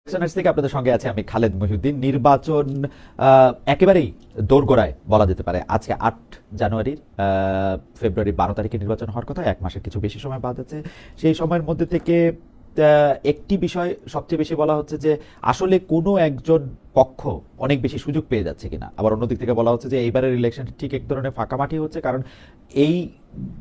থেকে আপনাদের সঙ্গে আছে আমি খালেদ মহিউদ্দিন। নির্বাচন একেবারেই দোরগোড়ায় বলা যেতে পারে। আজকে ৮ জানুয়ারির ফেব্রুয়ারি 12 তারিখে নির্বাচন হওয়ার কথা, এক মাসের কিছু বেশি সময় বাদ আছে। সেই সময়ের মধ্যে থেকে একটি বিষয় সবচেয়ে বেশি বলা হচ্ছে যে আসলে কোনো একজন পক্ষ অনেক বেশি সুযোগ পেয়ে যাচ্ছে কিনা। আবার অন্যদিক থেকে বলা হচ্ছে যে এইবারের ইলেকশন ঠিক এক ধরনের ফাঁকামাটি হচ্ছে, কারণ এই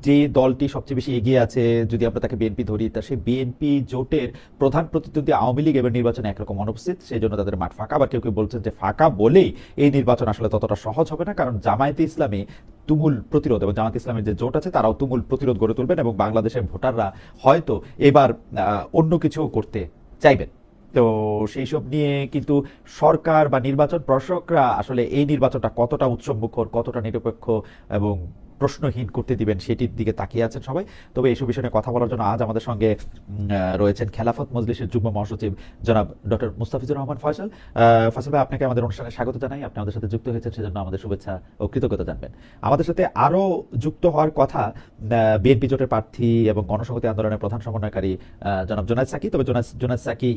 যে দলটি সবচেয়ে বেশি এগিয়ে আছে, যদি আমরা তাকে বিএনপি ধরি, তা সেই বিএনপি জোটের প্রধান প্রতিদ্বন্দ্বী আওয়ামী লীগ এবার নির্বাচনে একরকম অনুপস্থিত, সেই জন্য তাদের মাঠ ফাঁকা। আবার কেউ কেউ বলছেন যে ফাঁকা বলেই এই নির্বাচন আসলে ততটা সহজ হবে না, কারণ জামায়াতে ইসলামী তুমুল প্রতিরোধ এবং জামায়াতে ইসলামের যে জোট আছে তারাও তুমুল প্রতিরোধ গড়ে তুলবেন এবং বাংলাদেশের ভোটাররা হয়তো এবার অন্য কিছু করতে চাইবেন। তো সেই সব নিয়ে কিন্তু সরকার বা নির্বাচন প্রশাসকরা আসলে এই নির্বাচনটা কতটা উৎসবমুখর, কতটা নিরপেক্ষ এবং প্রশ্নহীন করতে দিবেন সেটির দিকে তাকিয়ে আছেন সবাই। তবে এইসব বিষয়ে নিয়ে কথা বলার জন্য আজ আমাদের সঙ্গে রয়েছেন খেলাফত মজলিসের যুগ্ম মহাসচিব জনাব ডক্টর মুস্তাফিজুর রহমান ফয়সাল। ফয়সাল ভাই, আপনাকে আমাদের অনুষ্ঠানে স্বাগত জানাই। আপনি আমাদের সাথে যুক্ত হয়েছেন, সেজন্য আমাদের শুভেচ্ছা ও কৃতজ্ঞতা জানবেন। আমাদের সাথে আরও যুক্ত হওয়ার কথা বিএনপি জোটের প্রার্থী এবং গণসংহতি আন্দোলনের প্রধান সমন্বয়কারী জনাব জুনায়েদ সাকি। তবে জুনায়েদ সাকি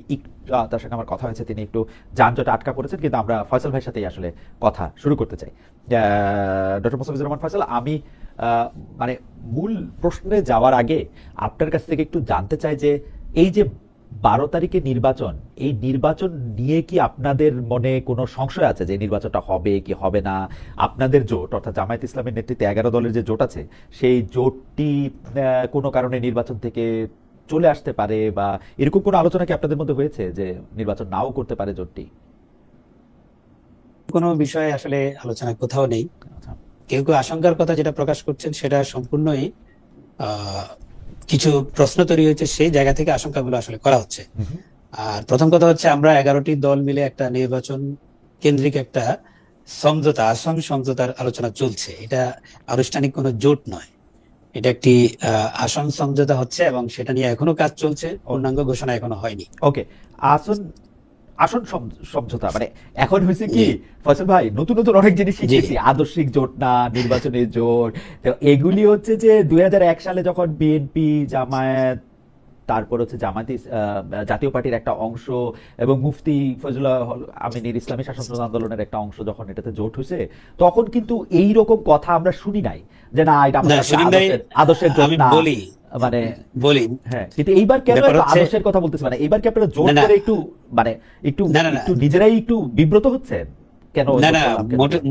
তার সঙ্গে আমার কথা হয়েছে, তিনি একটু যানজটে আটকা পড়েছেন, কিন্তু আমরা ফয়সাল ভাইয়ের সাথেই আসলে কথা শুরু করতে চাই। ডক্টর মুস্তাফিজুর রহমান ফয়সাল, আমি মানে মূল প্রশ্নে যাওয়ার আগে আপনার কাছ থেকে একটু জানতে চাই যে এই যে 12 তারিখে নির্বাচন, এই নির্বাচন নিয়ে কি আপনাদের মনে কোনো সংশয় আছে যে নির্বাচনটা হবে কি হবে না? আপনাদের জোট অর্থাৎ জামায়াত ইসলামের নেতৃত্বে 11 দলের যে জোট আছে, সেই জোটটি কোনো কারণে নির্বাচন থেকে চলে আসতে পারে, বা এরকম কোনো আলোচনা কি আপনাদের মধ্যে হয়েছে যে নির্বাচন নাও করতে পারে জোটটি? কোনো বিষয়ে আসলে আলোচনায় কোথাও নেই। আচ্ছা। কেউ কেউ আশঙ্কার কথা যেটা প্রকাশ করছেন সেটা সম্পূর্ণই কিছু প্রশ্ন তৈরি হয়েছে, সেই জায়গা থেকে আশঙ্কাগুলো আসলে করা হচ্ছে। আর প্রথম কথা হচ্ছে, আমরা 11টি দল মিলে একটা নির্বাচন কেন্দ্রিক একটা সমঝোতা, আসন সমঝোতার আলোচনা চলছে। এটা আনুষ্ঠানিক কোনো জোট নয়, এটা একটি আসন সমঝোতা হচ্ছে এবং সেটা নিয়ে এখনো কাজ চলছে, পূর্ণাঙ্গ ঘোষণা এখনো হয়নি। ওকে, আসন আসন সমঝোতা মানে এখন হয়েছে কি ফয়সাল ভাই, নতুন নতুন অনেক জিনিস শিখেছি। আদর্শিক জোট না, নির্বাচনের জোট, এগুলি হচ্ছে যে 2001 সালে যখন বিএনপি, জামায়াত, তারপর হচ্ছে জাতীয় পার্টির একটা অংশ এবং মুফতি ফজলুল্লাহ আমিনীর ইসলামী শাসন আন্দোলনের একটা অংশ যখন এটাতে জোট হয়েছে, তখন কিন্তু এই রকম কথা আমরা শুনি নাই যে না এটা আমাদের আদর্শের জোট না। মানে বলি হ্যাঁ, কিন্তু এইবার কেন আদর্শের কথা বলতেছি, মানে এইবার কি আপনারা জোর করে একটু মানে একটু নিজেরাই একটু বিব্রত হচ্ছেন কেন? না না,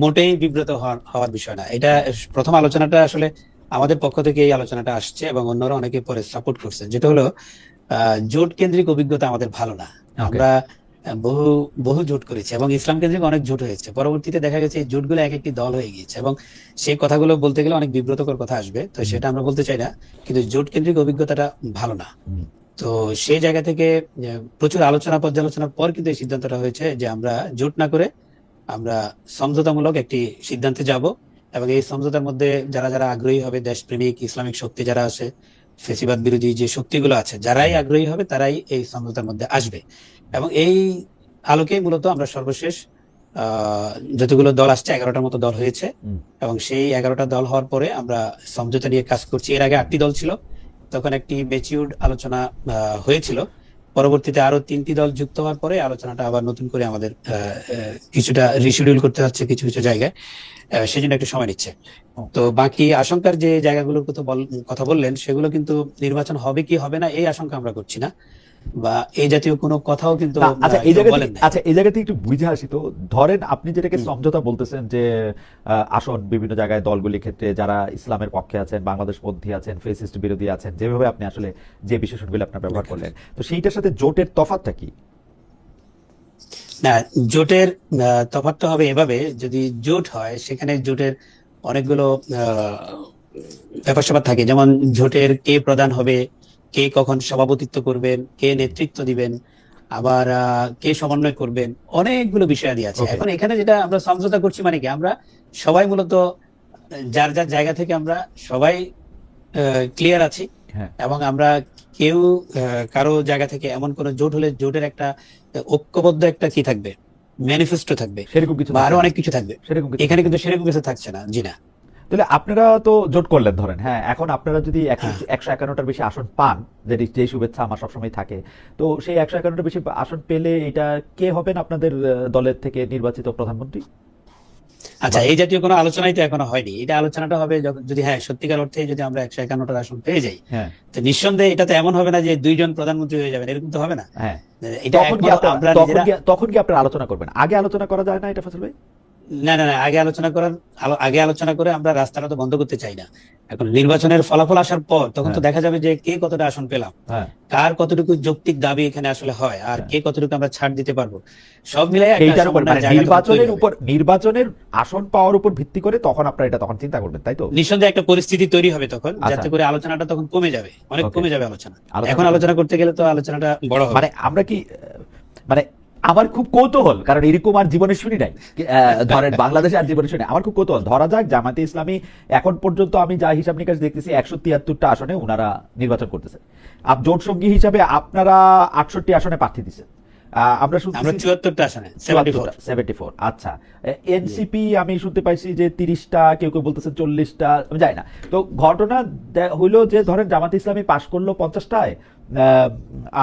মোটেই বিব্রত হওয়ার বিষয় না। এটা প্রথম আলোচনাটা আসলে আমাদের পক্ষ থেকে এই আলোচনাটা আসছে এবং অন্যরা অনেকে পরে সাপোর্ট করছেন, যেটা হলো জোট কেন্দ্রিক অভিজ্ঞতা আমাদের ভালো না। আমরা বহু বহু জোট করেছি এবং ইসলাম কেন্দ্রিক অনেক জোট হয়েছে, পরবর্তীতে দেখা গেছে এই জোটগুলো এক একটি দল হয়ে গিয়েছে এবং সেই কথাগুলো বলতে গেলে অনেক বিব্রতকর কথা আসবে, তো সেটা আমরা বলতে চাই না। কিন্তু জোট কেন্দ্রিক অভিজ্ঞতাটা ভালো না। তো সেই জায়গা থেকে প্রচুর আলোচনা পর্যালোচনার পর কিন্তু এই সিদ্ধান্তটা হয়েছে যে আমরা জোট না করে আমরা সমঝোতামূলক একটি সিদ্ধান্তে যাব এবং এই সমঝোতার মধ্যে যারা যারা আগ্রহী হবে, দেশপ্রেমিক ইসলামিক শক্তি যারা আছে, ফেসিবাদ বিরোধী যে শক্তিগুলো আছে, যারাই আগ্রহী হবে তারাই এই সমঝোতার মধ্যে আসবে। এবং এই আলোকেই মূলত আমরা সর্বশেষ যতগুলো দল আসছে, 11টার মতো দল হয়েছে এবং সেই 11টা দল হওয়ার পরে আমরা সমঝোতা নিয়ে কাজ করছি। এর আগে 8টি দল ছিল, তখন একটি ম্যাচিউরড আলোচনা হয়েছিল। পরবর্তীতে আরো 3টি দল যুক্ত হওয়ার পরে আলোচনাটা আবার নতুন করে আমাদের কিছুটা রিশিডিউল করতে হচ্ছে কিছু কিছু জায়গায়, সেজন্য একটু সময় নিচ্ছে। তো বাকি আশঙ্কার যে জায়গাগুলোর কথা বললেন, সেগুলো কিন্তু নির্বাচন হবে কি হবে না এই আশঙ্কা আমরা করছি না, বা এই জাতীয় কোনো কথাও কিন্তু এই জায়গাতে একটু বুঝে আসি। তো ধরেন আপনি যেটাকে সমঝোতা বলতেছেন যে আসন বিভিন্ন জায়গায় দলগুলির ক্ষেত্রে যারা ইসলামের পক্ষে আছেন, বাংলাদেশ পন্থী আছেন, ফেসিস্ট বিরোধী আছেন, যেভাবে আপনি আসলে যে বিশেষণগুলো আপনার ব্যবহার করলেন, তো সেইটার সাথে জোটের তফাৎটা কি? না, জোটের তফাৎটা হবে এভাবে, যদি জোট হয় সেখানে জোটের অনেকগুলো ব্যাপার স্যাপার থাকে, যেমন জোটের কে প্রধান হবে, কে কখন সভাপতিত্ব করবেন, কে নেতৃত্ব দিবেন, আবার কে সমন্বয় করবেন, অনেকগুলো বিষয়াদি আছে। এখন এখানে যেটা আমরা সমঝোতা করছি মানে কি, আমরা সবাই মূলত যার যার জায়গা থেকে আমরা সবাই ক্লিয়ার আছি এবং আমরা কেউ কারো জায়গা থেকে এমন কোন জোট হলে জোটের একটা ঐক্যবদ্ধ একটা কি থাকবে, ম্যানিফেস্টো থাকবে, সেরকম কিছু আরো অনেক কিছু থাকবে। এখানে কিন্তু সেরকম কিছু থাকছে না। জি না। তাহলে আপনারা তো জোট করলেন ধরেন, হ্যাঁ, এখন আপনারা যদি 151টার বেশি আসন পান, যেই শুভেচ্ছা আমার সবসময় থাকে, তো সেই 151টার বেশি আসন পেলে এটা কে হবেন আপনাদের দলের থেকে নির্বাচিত প্রধানমন্ত্রী? আচ্ছা, এই জাতীয় কোনো আলোচনাই তো এখনো হয়নি। এটা আলোচনাটা হবে যদি হ্যাঁ সত্যিকার অর্থে যদি আমরা 151টা আসন পেয়ে যাই, হ্যাঁ, তো নিঃসন্দেহে এটা তো এমন হবে না যে দুইজন প্রধানমন্ত্রী হয়ে যাবেন, এরকম তো হবে না। হ্যাঁ, এটা একমাত্র আমরা নিজেরা। তখন কি আপনারা আলোচনা করবেন? আগে আলোচনা করা যায় না এটা ফজল ভাই? না, আগে আলোচনা করে আমরা রাস্তাটা তো বন্ধ করতে চাই না। এখন নির্বাচনের ফলাফল আসার পর তখন তো হ্যাঁ, দেখা যাবে যে কে কতটা আসন পেলাম, হ্যাঁ, কার কতটুকু যৌক্তিক দাবি এখানে আসলে হয়, আর কে কতটুকু আমরা ছাড় দিতে পারবো, সব মিলাই একটা এইটার উপর সমন্বয়ের মানে জায়গা তখন তৈরি হবে। নির্বাচনের আসন পাওয়ার উপর ভিত্তি করে তখন আপনারা এটা তখন চিন্তা করবেন, তাই তো? নিঃসন্দেহে একটা পরিস্থিতি তৈরি হবে তখন, আচ্ছা, যাতে করে আলোচনাটা তখন কমে যাবে, অনেক ওকে, কমে যাবে আলোচনা। আলোচনা এখন আলোচনা করতে গেলে তো আলোচনাটা বড় হবে। মানে আমরা কি মানে আমার খুব কৌতূহল, কারণ এরকম আর জীবনে শুনি নাই, ধরেন বাংলাদেশে আর জীবনে শুনি, আমার খুব কৌতূহল। ধরা যাক জামাতে ইসলামী এখন পর্যন্ত আমি যা হিসাব নিকাশ দেখতেছি 173টা আসনে ওনারা নির্বাচন করতেছে, জোট সঙ্গী হিসাবে আপনারা 68 আসনে প্রার্থী দিচ্ছেন, আমরা আমরা শুনতেছি 74টা আসনে 74। 74। আচ্ছা, এনসিপি আমি শুনতে পাইছি যে 30টা, কেউ কেউ বলতেছে 40টা, আমি জানি না। তো ঘটনা হইলো যে ধরেন জামাত ইসলামী পাশ করলো 50টায়,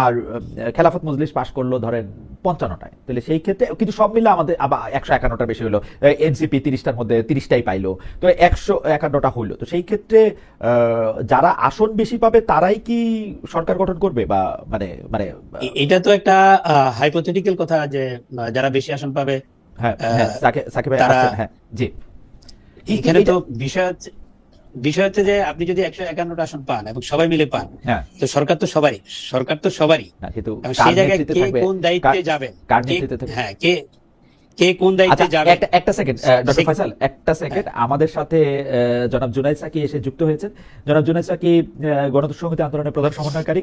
আর খেলাফত মজলিস পাশ করলো ধরেন 55টায়, তাহলে সেই ক্ষেত্রে কিন্তু সব মিলে আমাদের আবার 151টার বেশি হলো, এনসিপি 30টার মধ্যে 30টাই পাইলো, তো 151টা হইলো। তো সেই ক্ষেত্রে যারা আসন বেশি পাবে তারাই কি সরকার গঠন করবে, বা মানে মানে এটা তো একটা হাইপোথেটিক্যাল কথা যে যারা বেশি আসন পাবে হ্যাঁ, আহ, হ্যাঁ, সাকিব ভাই তারা আসছেন, হ্যাঁ, জি। এখানে তো বিষয় হচ্ছে যে আপনি যদি 151টা আসন পান এবং সবাই মিলে পান, হ্যাঁ, তো সরকার তো সবারই। না, কিন্তু এবং কার সেই জায়গায় নেতৃত্বে কে থাকবে? কোন দায়িত্বে যাবেন, কার কে নেতৃত্বে থাকবে? হ্যাঁ কে কোন দায়িত্বে আচ্ছা, যাবেন। একটা সেকেন্ড ডক্টর ফয়সাল, একটা সেকেন্ড, আমাদের সাথে জনাব জুনাইদ সাকি এসে যুক্ত হয়েছেন। জনাব জুনাইদ সাকি গণতন্ত্র সংহতি আন্দোলনের প্রধান সমন্বয়কারী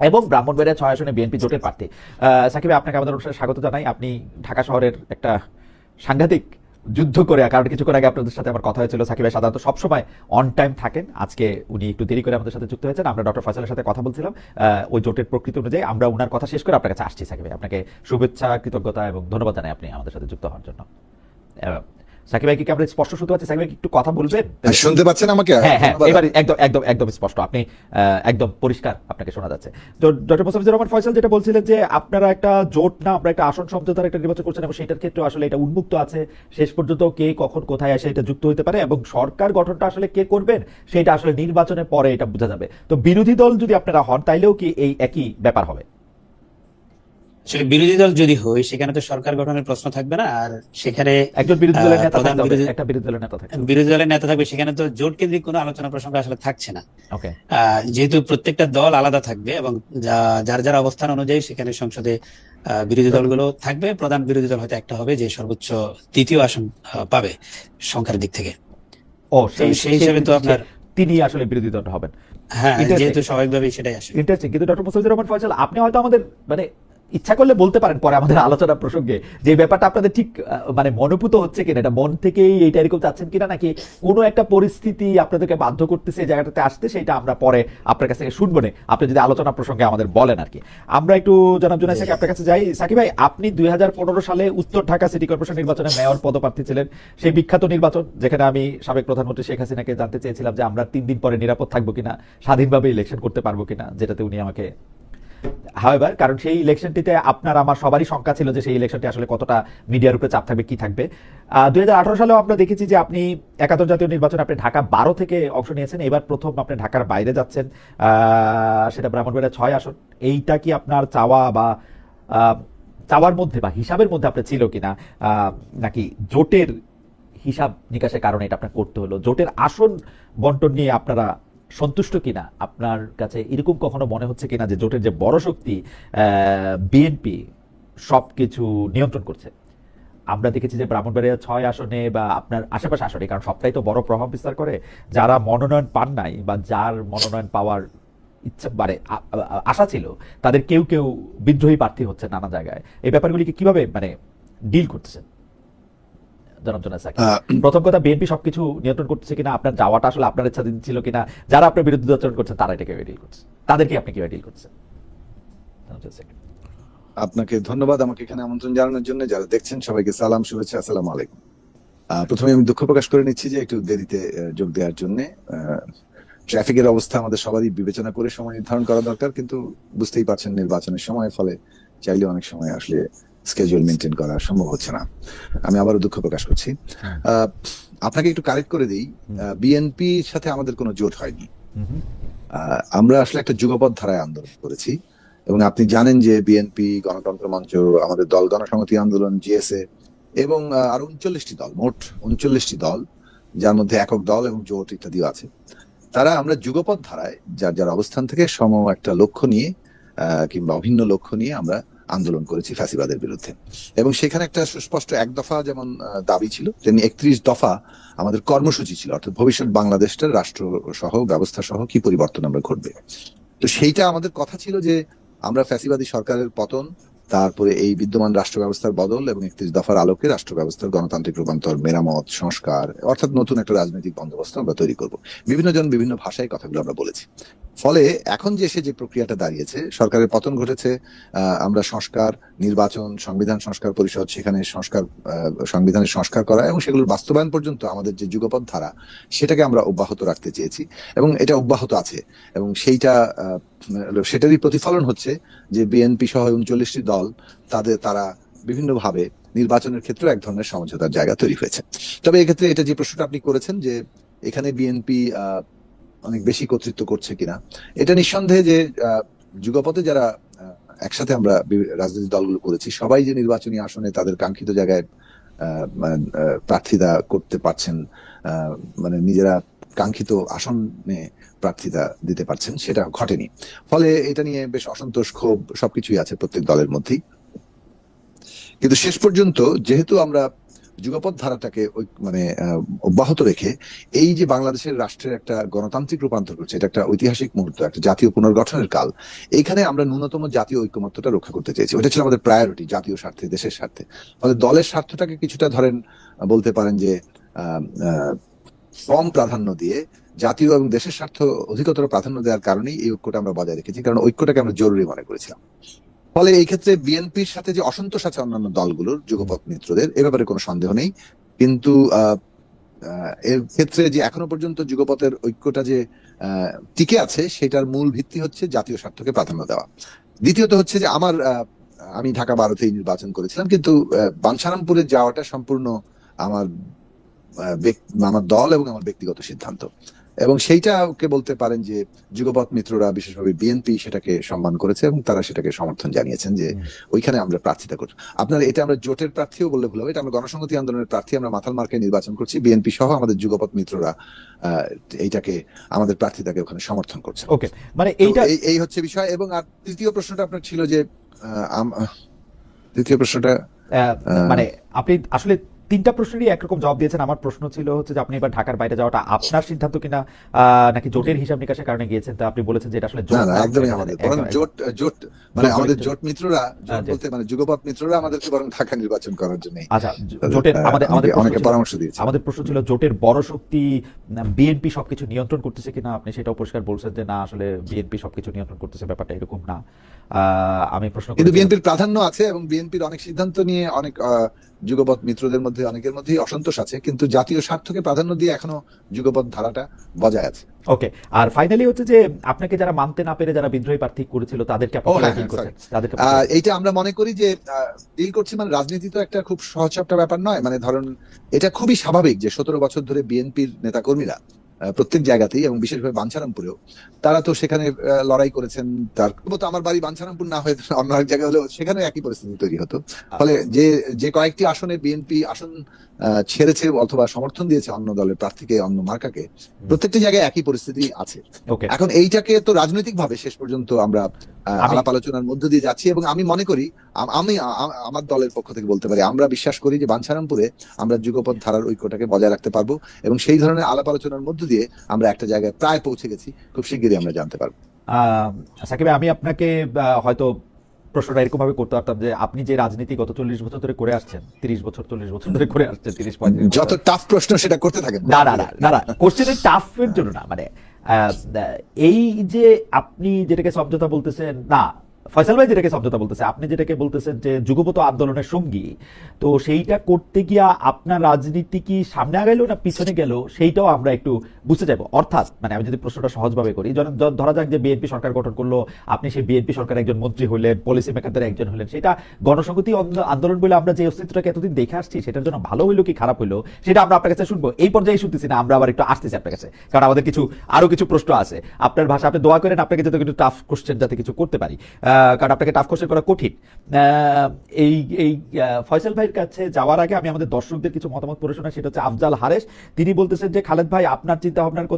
এবং ব্রাহ্মণবাড়িয়া 6 আসনে বিএনপি জোটের প্রার্থী। সাকিব ভাই, আপনাকে আমাদের অনুষ্ঠানে স্বাগত জানাই। আপনি ঢাকা শহরের একটা সাংঘাতিক যুদ্ধ করে, কারণ কিছুক্ষণ আগে আপনাদের সাথে আমার কথা হয়েছিল, সাকিব ভাই সাধারণত সবসময় অন টাইম থাকেন, আজকে উনি একটু দেরি করে আমাদের সাথে যুক্ত হয়েছেন। আমরা ডক্টর ফয়সালের সাথে কথা বলছিলাম ওই জোটের প্রকৃতি অনুযায়ী। আমরা ওনার কথা শেষ করে আপনার কাছে আসছি। সাকিব ভাই, আপনাকে শুভেচ্ছা, কৃতজ্ঞতা এবং ধন্যবাদ জানাই আপনি আমাদের সাথে যুক্ত হওয়ার জন্য। সাকিব ভাই কি আমরা স্পষ্ট শুনতে পাচ্ছি? সাকিব ভাই কি একটু কথা বলবেন? শুনতে পাচ্ছেন আমাকে? হ্যাঁ, হ্যাঁ, ধন্যবাদ। এবারে একদম একদম একদম স্পষ্ট, আপনি একদম পরিষ্কার আপনাকে শোনা যাচ্ছে। তো ডক্টর মোস্তাফিজুর রহমান ফয়সাল যেটা বলছিলেন যে আপনারা একটা জোট না, আমরা একটা আসন সমঝোতার একটা নির্বাচন করছেন, এবং সেটার ক্ষেত্রে আসলে এটা উন্মুক্ত আছে, শেষ পর্যন্ত কে কখন কোথায় এসে এটা যুক্ত হতে পারে, এবং সরকার গঠনটা আসলে কে করবেন সেটা আসলে নির্বাচনের পরে এটা বোঝা যাবে। তো বিরোধী দল যদি আপনারা হন তাইলেও কি এই একই ব্যাপার হবে? আসলে বিরোধী দল যদি হয় সেখানে তো সরকার গঠনের প্রশ্ন থাকবে না, আর সেখানে একজন বিরোধী দলের নেতা প্রধান থাকতে হবে, বিরোধী একটা বিরোধী দলের নেতা থাকতে হবে। বিরোধী দলের নেতা থাকবে, সেখানে তো জোট কেন্দ্রিক কোনো আলোচনা প্রসঙ্গ আসলে থাকছে না। ওকে, যেহেতু প্রত্যেকটা দল আলাদা থাকবে এবং যার যার অবস্থান অনুযায়ী সেখানে সংসদে বিরোধী দলগুলো থাকবে, প্রধান বিরোধী দল হয়তো একটা হবে যে সর্বোচ্চ তৃতীয় আসন পাবে সংখ্যার দিক থেকে। ও সেই হিসেবে তো আপনার তিনি আসলে বিরোধী দল হবেন। হ্যাঁ, Interesting. যেহেতু স্বাভাবিকভাবেই সেটাই আসে। ইন্টারেস্টিং। কিন্তু ডক্টর মোস্তাফিজুর রহমান ফয়সাল, আপনি হয়তো আমাদের মানে ইচ্ছা করলে বলতে পারেন পরে আমাদের আলোচনা প্রসঙ্গে যে ব্যাপারটা আপনাদের ঠিক মানে মনোভূত হচ্ছে কিনা, এটা মন থেকেই এইটা এরকম চাচ্ছেন কিনা, নাকি কোনো একটা পরিস্থিতি আপনাদেরকে বাধ্য করতেছে এই জায়গাটাতে আসতে, সেটা আমরা পরে আপনার কাছ থেকে শুনবো না, আপনি যদি আলোচনা প্রসঙ্গে আমাদের বলেন আর কি। আমরা একটু জনাব জুনাইদ সাকি আপনার কাছে যাই। সাকিব ভাই, আপনি 2015 সালে উত্তর ঢাকা সিটি কর্পোরেশন নির্বাচনে মেয়র পদপ্রার্থী ছিলেন, সেই বিখ্যাত নির্বাচন যেখানে আমি সাবেক প্রধানমন্ত্রী শেখ হাসিনাকে জানতে চেয়েছিলাম যে আমরা 3 দিন পরে নিরাপদ থাকবো কিনা, স্বাধীনভাবে ইলেকশন করতে পারবো কিনা, যেটাতে উনি আমাকে হাওয়েভার, কারণ সেই ইলেকশনটিতে আপনার আমার সবারই শঙ্কা ছিল যে সেই ইলেকশনটি আসলে কতটা মিডিয়ার উপরে চাপ থাকবে, কি থাকবে। 2018 সালেও আমরা দেখেছি যে আপনি একাত্তর জাতীয় নির্বাচনে আপনি ঢাকা 12 থেকে অংশ নিয়েছেন, এবার প্রথম আপনি ঢাকার বাইরে যাচ্ছেন, সেটা ব্রাহ্মণবাড়িয়া 6 আসন। এইটা কি আপনার চাওয়া বা চাওয়ার মধ্যে বা হিসাবের মধ্যে আপনার ছিল কিনা, নাকি জোটের হিসাব নিকাশের কারণে এটা আপনার করতে হলো? জোটের আসন বন্টন নিয়ে আপনারা সন্তুষ্ট কিনা? আপনার কাছে এরকম কখনো মনে হচ্ছে কিনা যে জোটের যে বড় শক্তি বিএনপি সবকিছু নিয়ন্ত্রণ করছে? আমরা দেখেছি যে ব্রাহ্মণবাড়িয়া 6 আসনে বা আপনার আশেপাশে আসনে, কারণ সবটাই তো বড় প্রভাব বিস্তার করে, যারা মনোনয়ন পান নাই বা যার মনোনয়ন পাওয়ার ইচ্ছা মানে আশা ছিল, তাদের কেউ কেউ বিদ্রোহী প্রার্থী হচ্ছে নানা জায়গায়। এই ব্যাপারগুলিকে কিভাবে মানে ডিল করতেছেন জনাব জুনাইদ সাকি? প্রথম কথা, বিএনপি সবকিছু নিয়ন্ত্রণ করতেছে কিনা, আপনার যাওয়াটা আসলে আপনার ইচ্ছাধীন ছিল কিনা, যারা আপনার বিরুদ্ধে আচরণ করছেন তারা এটা কিভাবে ডিল করছে, তাদেরকে আপনি কিভাবে ডিল করছেন? আপনাকে ধন্যবাদ আমাকে এখানে আমন্ত্রণ জানানোর জন্য। যারা দেখছেন সবাইকে সালাম, শুভেচ্ছা, আসসালামু আলাইকুম। প্রথমে আমি দুঃখ প্রকাশ করে নিচ্ছি যে একটু দেরিতে যোগ দেওয়ার জন্য। ট্রাফিকের অবস্থা আমাদের সবারই বিবেচনা করে সময় নির্ধারণ করা দরকার, কিন্তু বুঝতেই পারছেন নির্বাচনের সময়, ফলে চাইলে অনেক সময় আসলে স্কেজুয়াল মেনটেন করা সম্ভব হচ্ছে না। আমি আবারও দুঃখ প্রকাশ করছি। আপনাকে একটু কারেক্ট করে দিই, বিএনপির সাথে আমাদের কোনো জোট হয়নি। আমরা আসলে একটা যুগপৎ ধারায় আন্দোলন করেছি, এবং আপনি জানেন যে বিএনপি, গণতন্ত্র মঞ্চ, আমাদের দল গণসংহতি আন্দোলন, জিএসএ এবং আরো 39টি দল, মোট 39টি দল, যার মধ্যে একক দল এবং জোট ইত্যাদিও আছে, তারা আমরা যুগপৎ ধারায় যার যার অবস্থান থেকে সম একটা লক্ষ্য নিয়ে কিংবা অভিন্ন লক্ষ্য নিয়ে আমরা আন্দোলন করেছি ফ্যাসিবাদের বিরুদ্ধে। এবং সেখানে একটা সুস্পষ্ট এক দফা যেমন দাবি ছিল, তেমনি 31 দফা আমাদের কর্মসূচি ছিল, অর্থাৎ ভবিষ্যৎ বাংলাদেশটার রাষ্ট্র সহ ব্যবস্থা সহ কি পরিবর্তন আমরা ঘটবে। তো সেইটা আমাদের কথা ছিল যে আমরা ফ্যাসিবাদী সরকারের পতন, তারপরে এই বিদ্যমান রাষ্ট্র ব্যবস্থার বদল এবং 31 দফার আলোকে রাষ্ট্র ব্যবস্থার গণতান্ত্রিক রূপান্তর, মেরামত, সংস্কার, অর্থাৎ নতুন একটা রাজনৈতিক বন্দোবস্ত আমরা তৈরি করব। বিভিন্ন জন বিভিন্ন ভাষায় কথাগুলো আমরা বলেছি। ফলে এখন যে এসে যে প্রক্রিয়াটা দাঁড়িয়েছে, সরকারের পতন ঘটেছে, আমরা সংস্কার, নির্বাচন, সংবিধান সংস্কার পরিষদ, সেখানে সংবিধানের সংস্কার করা এবং সেগুলোর বাস্তবায়ন পর্যন্ত আমাদের যে যুগপৎ ধারা, সেটাকে আমরা অব্যাহত রাখতে চেয়েছি এবং এটা অব্যাহত আছে। এবং সেটারই প্রতিফলন হচ্ছে যে বিএনপি সহ 39টি দল তারা বিভিন্নভাবে নির্বাচনের ক্ষেত্রে এক ধরনের সমঝোতার জায়গা তৈরি হয়েছে। তবে এক্ষেত্রে এটা যে প্রশ্নটা আপনি করেছেন যে এখানে বিএনপি অনেক বেশি কর্তৃত্ব করছে কিনা, এটা নিঃসন্দেহে যে যুগপথে যারা একসাথে আমরা রাজনৈতিক দলগুলো করেছি, সবাই যে নির্বাচনী আসনে তাদের কাঙ্ক্ষিত জায়গায় প্রার্থিতা করতে পারছেন, মানে নিজেরা কাঙ্ক্ষিত আসনে প্রার্থিতা দিতে পারছেন, সেটা ঘটেনি। ফলে এটা নিয়ে বেশ অসন্তোষ, ক্ষোভ সবকিছুই আছে প্রত্যেক দলের মধ্যেই। কিন্তু শেষ পর্যন্ত যেহেতু আমরা যুগপৎ ধারাটাকে অব্যাহত রেখে এই যে বাংলাদেশের রাষ্ট্রের একটা গণতান্ত্রিক রূপান্তর করছে, এটা একটা ঐতিহাসিক মুহূর্ত, একটা জাতীয় পুনর্গঠনের কাল, এইখানে আমরা ন্যূনতম জাতীয় ঐক্যমত্যটা রক্ষা করতে চেয়েছি। ওটা ছিল আমাদের প্রায়োরিটি, জাতীয় স্বার্থে, দেশের স্বার্থে। ফলে দলের স্বার্থটাকে কিছুটা ধরেন বলতে পারেন যে কম প্রাধান্য দিয়ে জাতীয় এবং দেশের স্বার্থ অধিকতর প্রাধান্য দেওয়ার কারণেই এই ঐক্যটা আমরা বজায় রেখেছি, কারণ ঐক্যটাকে আমরা জরুরি মনে করেছিলাম। ফলে এই ক্ষেত্রে বিএনপির সাথে যে অসন্তোষ আছে অন্যান্য দলগুলোর, যুগপৎ মিত্রদের, এ ব্যাপারে কোনো সন্দেহ নেই। কিন্তু এর ক্ষেত্রে যে এখনো পর্যন্ত যুগপথের ঐক্যটা যে টিকে আছে, সেটার মূল ভিত্তি হচ্ছে জাতীয় স্বার্থকে প্রাধান্য দেওয়া। দ্বিতীয়ত হচ্ছে যে আমি ঢাকা 12তেই নির্বাচন করেছিলাম, কিন্তু বাঞ্ছারামপুরে যাওয়াটা সম্পূর্ণ আমার দল এবং আমার ব্যক্তিগত সিদ্ধান্ত, এবং সেইটাকে বলতে পারেন যে যুগপৎ মিত্ররা, বিশেষভাবে বিএনপি, সেটাকে সম্মান করেছে এবং তারা সেটাকে সমর্থন জানিয়েছেন যে ওইখানে আমরা প্রার্থিতা করছি। এটা আমরা জোটের প্রার্থীও বললে ভুল হবে, এটা আমরা গণসংহতি আন্দোলনের প্রার্থী, আমরা মাথাল মার্কায় নির্বাচন করছি, বিএনপি সহ আমাদের যুগপৎ মিত্ররা এইটাকে, আমাদের প্রার্থীতাকে ওখানে সমর্থন করছে। ওকে, মানে এই হচ্ছে বিষয়। এবং আর তৃতীয় প্রশ্নটা আপনার ছিল যে তৃতীয় প্রশ্নটা মানে আপনি আসলে 3টা প্রশ্নেরই একরকম জবাব দিয়েছেন। আমার প্রশ্ন ছিল হচ্ছে যে আপনি এবার ঢাকার বাইরে যাওয়াটা আপনার সিদ্ধান্ত কিনা, নাকি জোটের হিসাব নিকাশের কারণে গিয়েছেন? তো আপনি বলেছেন যে এটা আসলে একদমই আমাদের জোট মানে আমাদের জোট মিত্ররা বলতে মানে যুগপৎ মিত্ররা আমাদেরকে বরং ঢাকা নির্বাচন করার জন্য জোটের অনেকে পরামর্শ দিয়েছে। আমাদের প্রশ্ন ছিল জোটের বড় শক্তি বিএনপি সবকিছু নিয়ন্ত্রণ করতেছে কিনা। আপনি সেটাও পরিষ্কার বলছেন যে না, আসলে বিএনপি সবকিছু নিয়ন্ত্রণ করতেছে, ব্যাপারটা এরকম না। আমি প্রশ্ন কিন্তু বিএনপির প্রাধান্য আছে এবং বিএনপির অনেক সিদ্ধান্ত নিয়ে অনেক যুগপৎ মিত্রদের মধ্যে অনেকের মধ্যেই অসন্তোষ আছে, কিন্তু জাতীয় স্বার্থকে প্রাধান্য দিয়ে এখনো যুগপৎ ধারাটা বজায় আছে। ওকে, আর ফাইনালি হচ্ছে যে আপনাকে যারা মানতে না পেরে যারা বিদ্রোহী প্রার্থী করেছিল তাদেরকে এইটা আমরা মনে করি যে ডিল করছি, মানে রাজনীতি তো একটা খুব সহজ-সরল ব্যাপার নয়। মানে ধরুন, এটা খুবই স্বাভাবিক যে 17 বছর ধরে বিএনপির নেতাকর্মীরা প্রত্যেক জায়গাতেই এবং বিশেষভাবে বাঞ্ছারামপুরেও তারা তো সেখানে লড়াই করেছেন। তার তো আমার বাড়ি বাঞ্ছারামপুর না হয়ে অন্য এক জায়গায় হলেও সেখানে একই পরিস্থিতি তৈরি হতো। ফলে যে কয়েকটি আসনে বিএনপি আসন ছেড়েছে অথবা সমর্থন দিয়েছে অন্য দলের প্রার্থীকে, অন্য মার্কাকে, প্রত্যেকটি জায়গায় একই পরিস্থিতি আছে। এখন এইটাকে তো রাজনৈতিক ভাবে শেষ পর্যন্ত আমরা আলাপ আলোচনার মধ্য দিয়ে যাচ্ছি, এবং আমি মনে করি, আমি আমার দলের পক্ষ থেকে বলতে পারি, আমরা বিশ্বাস করি যে বাঞ্ছারামপুরে আমরা যুগপৎ ধারার ঐক্যটাকে বজায় রাখতে পারবো, এবং সেই ধরনের আলাপ আলোচনার মধ্য দিয়ে আমরা একটা জায়গায় প্রায় পৌঁছে গেছি, খুব শিগগিরই আমরা জানতে পারবো। সাকিব, আমি আপনাকে হয়তো প্রশ্নটা এরকম ভাবে করতে পারতাম যে আপনি যে রাজনীতি গত 40 বছর ধরে করে আসছেন, 30 বছর 40 বছর ধরে করে আসছেন, 30-35 যত টাফ প্রশ্ন সেটা করতে থাকেন। না, কোশ্চেনের টাফের জন্য না, মানে এই যে আপনি যেটাকে সমঝোতা বলতেছেন, না ফয়সাল ভাই যেটাকে সমঝোতা বলতেছে, আপনি যেটাকে বলতেছেন যে যুগপত আন্দোলনের সঙ্গী, তো সেইটা করতে গিয়া আপনার রাজনীতি কি সামনে আগাইলো না পিছনে গেল, সেইটাও আমরা একটু বুঝতে চাইবো। অর্থাৎ মানে আমি যদি প্রশ্নটা সহজভাবে করি, ধরা যাক যে বিএনপি সরকার গঠন করলো, আপনি সেই বিএনপি সরকার একজন মন্ত্রী হলেন, পলিসি মেকারদের একজন হলেন, সেটা গণসংহতি আন্দোলন বলে আমরা যে অস্তিত্বটাকে এতদিন দেখে আসছি, সেটার জন্য ভালো হইলো কি খারাপ হইলো সেটা আমরা আপনার কাছে শুনবো। এই পর্যায়ে শুনতেছি না, আমরা আবার একটু আসতেছি আপনার কাছে, কারণ আমাদের আরো কিছু প্রশ্ন আছে। আপনার ভাষা, আপনি দোয়া করেন আপনাকে যাতে একটু টাফ কোশ্চেন যাতে কিছু করতে পারি, কারণ আপনাকে টাফ কোশ্চেন করা কঠিন। এই এই ফয়সাল ভাইয়ের কাছে যাওয়ার আগে আমি আমাদের দর্শকদের কিছু মতামত পড়ে শোনাই। সেটা হচ্ছে আফজাল হারেস, তিনি বলতেছেন যে খালেদ ভাই আপনার চিন্তা ভাবনার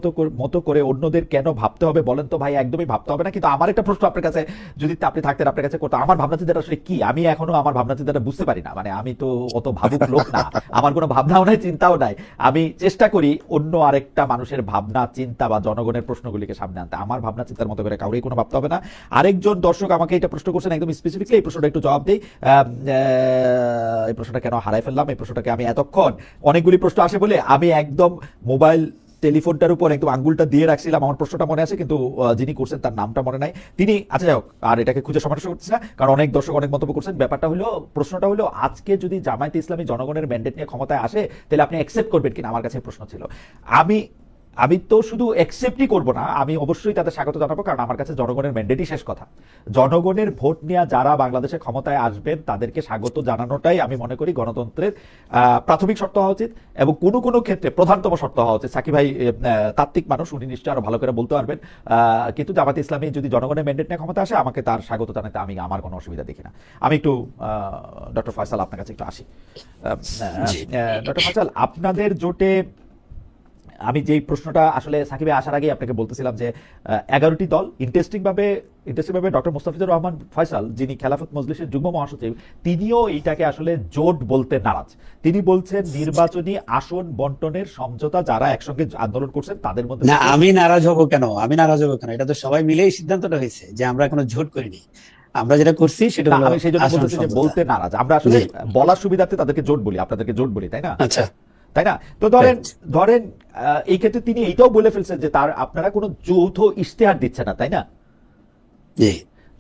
মতো করে অন্যদের কেন ভাবতে হবে বলেন তো ভাই? একদমই ভাবতে হবে না, কিন্তু আমার একটা প্রশ্ন আপনার কাছে, যদি আপনি থাকতেন আপনার কাছে করতো, আমার ভাবনা চিন্তাটা আসলে কি? আমি এখনো আমার ভাবনা চিন্তাটা বুঝতে পারি না, মানে আমি তো অত ভাবুক লোক না, আমার কোনো ভাবনাও নাই চিন্তাও নাই। আমি চেষ্টা করি অন্য আরেকটা মানুষের ভাবনা চিন্তা বা জনগণের প্রশ্নগুলিকে সামনে আনতে, আমার ভাবনা চিন্তার মতো করে কাউরেই কোনো ভাবতে হবে না। আরেকজন দর্শক আমাকে এটা প্রশ্ন করছেন একদম স্পেসিফিকলি, এই প্রশ্নটা একটু জবাব দেই। এই প্রশ্নটা কেন হারাই ফেললাম, এই প্রশ্নটাকে আমি এতক্ষণ অনেকগুলি প্রশ্ন আসে বলে আমি একদম মোবাইল টেলিফোনটার উপর একদম আঙ্গুলটা দিয়ে রাখছিলাম, আমার প্রশ্নটা মনে আছে কিন্তু যিনি করছেন তার নামটা মনে নাই। তিনি, আচ্ছা যাই হোক, আর এটাকে খুঁজে সমস্যা করতেছে না, কারণ অনেক দর্শক অনেক মন্তব্য করছেন। ব্যাপারটা হলো, প্রশ্নটা হলো আজকে যদি জামায়াতে ইসলামী জনগণের ম্যান্ডেট নিয়ে ক্ষমতায় আসে তাহলে আপনি অ্যাকসেপ্ট করবেন কিনা, আমার কাছে প্রশ্ন ছিল। আমি তো শুধু অ্যাকসেপ্টই করবো না, আমি অবশ্যই তাদের স্বাগত জানাবো, কারণ আমার কাছে জনগণের ম্যান্ডেটই শেষ কথা। জনগণের ভোট নিয়ে যারা বাংলাদেশের ক্ষমতায় আসবেন তাদেরকে স্বাগত জানানোটাই আমি মনে করি গণতন্ত্রের প্রাথমিক শর্ত হওয়া উচিত, এবং কোনো কোনো ক্ষেত্রে প্রধানতম শর্ত হওয়া উচিত। সাকিব ভাই তাত্ত্বিক মানুষ, উনি নিশ্চয়ই আরো ভালো করে বলতে পারবেন, কিন্তু জামায়াতে ইসলামী যদি জনগণের ম্যান্ডেট নিয়ে ক্ষমতা আসে, আমাকে তার স্বাগত জানাতে আমার কোনো অসুবিধা দেখি না। আমি একটু ডক্টর ফয়সাল আপনার কাছে একটু আসি। ডক্টর ফয়সাল, আপনাদের জোটে আমি যেই প্রশ্নটা আসলে সাকিবে আসার আগে আপনাকে বলতেছিলাম যে 11টি দল ইন্টারেস্টিং ভাবে ডক্টর মোস্তাফিজুর রহমান ফয়সাল, যিনি খেলাফত মজলিসের যুগ্ম মহাসচিব, তিনিও এইটাকে আসলে জোট বলতে নারাজ। তিনি বলছেন নির্বাচনী আসন বন্টনের সমঝোতা যারা একসঙ্গে আন্দোলন করছেন তাদের মধ্যে। না, আমি নারাজ হব কেন? এটা তো সবাই মিলেই সিদ্ধান্তটা হয়েছে যে আমরা কোনো জোট করিনি, আমরা যেটা করছি সেটা হলো আমি সেই জন্য বলতেছি যে বলতে নারাজ, আমরা আসলে বলার সুবিধার্থে তাদেরকে জোট বলি, আপনাদেরকে জোট বলি, তাই না? আচ্ছা, তাই না? তো ধরেন এই ক্ষেত্রে তিনি এইটাও বলে ফেলছেন যে আপনারা কোনো যৌথ ইশতেহার দিচ্ছে না, তাই না?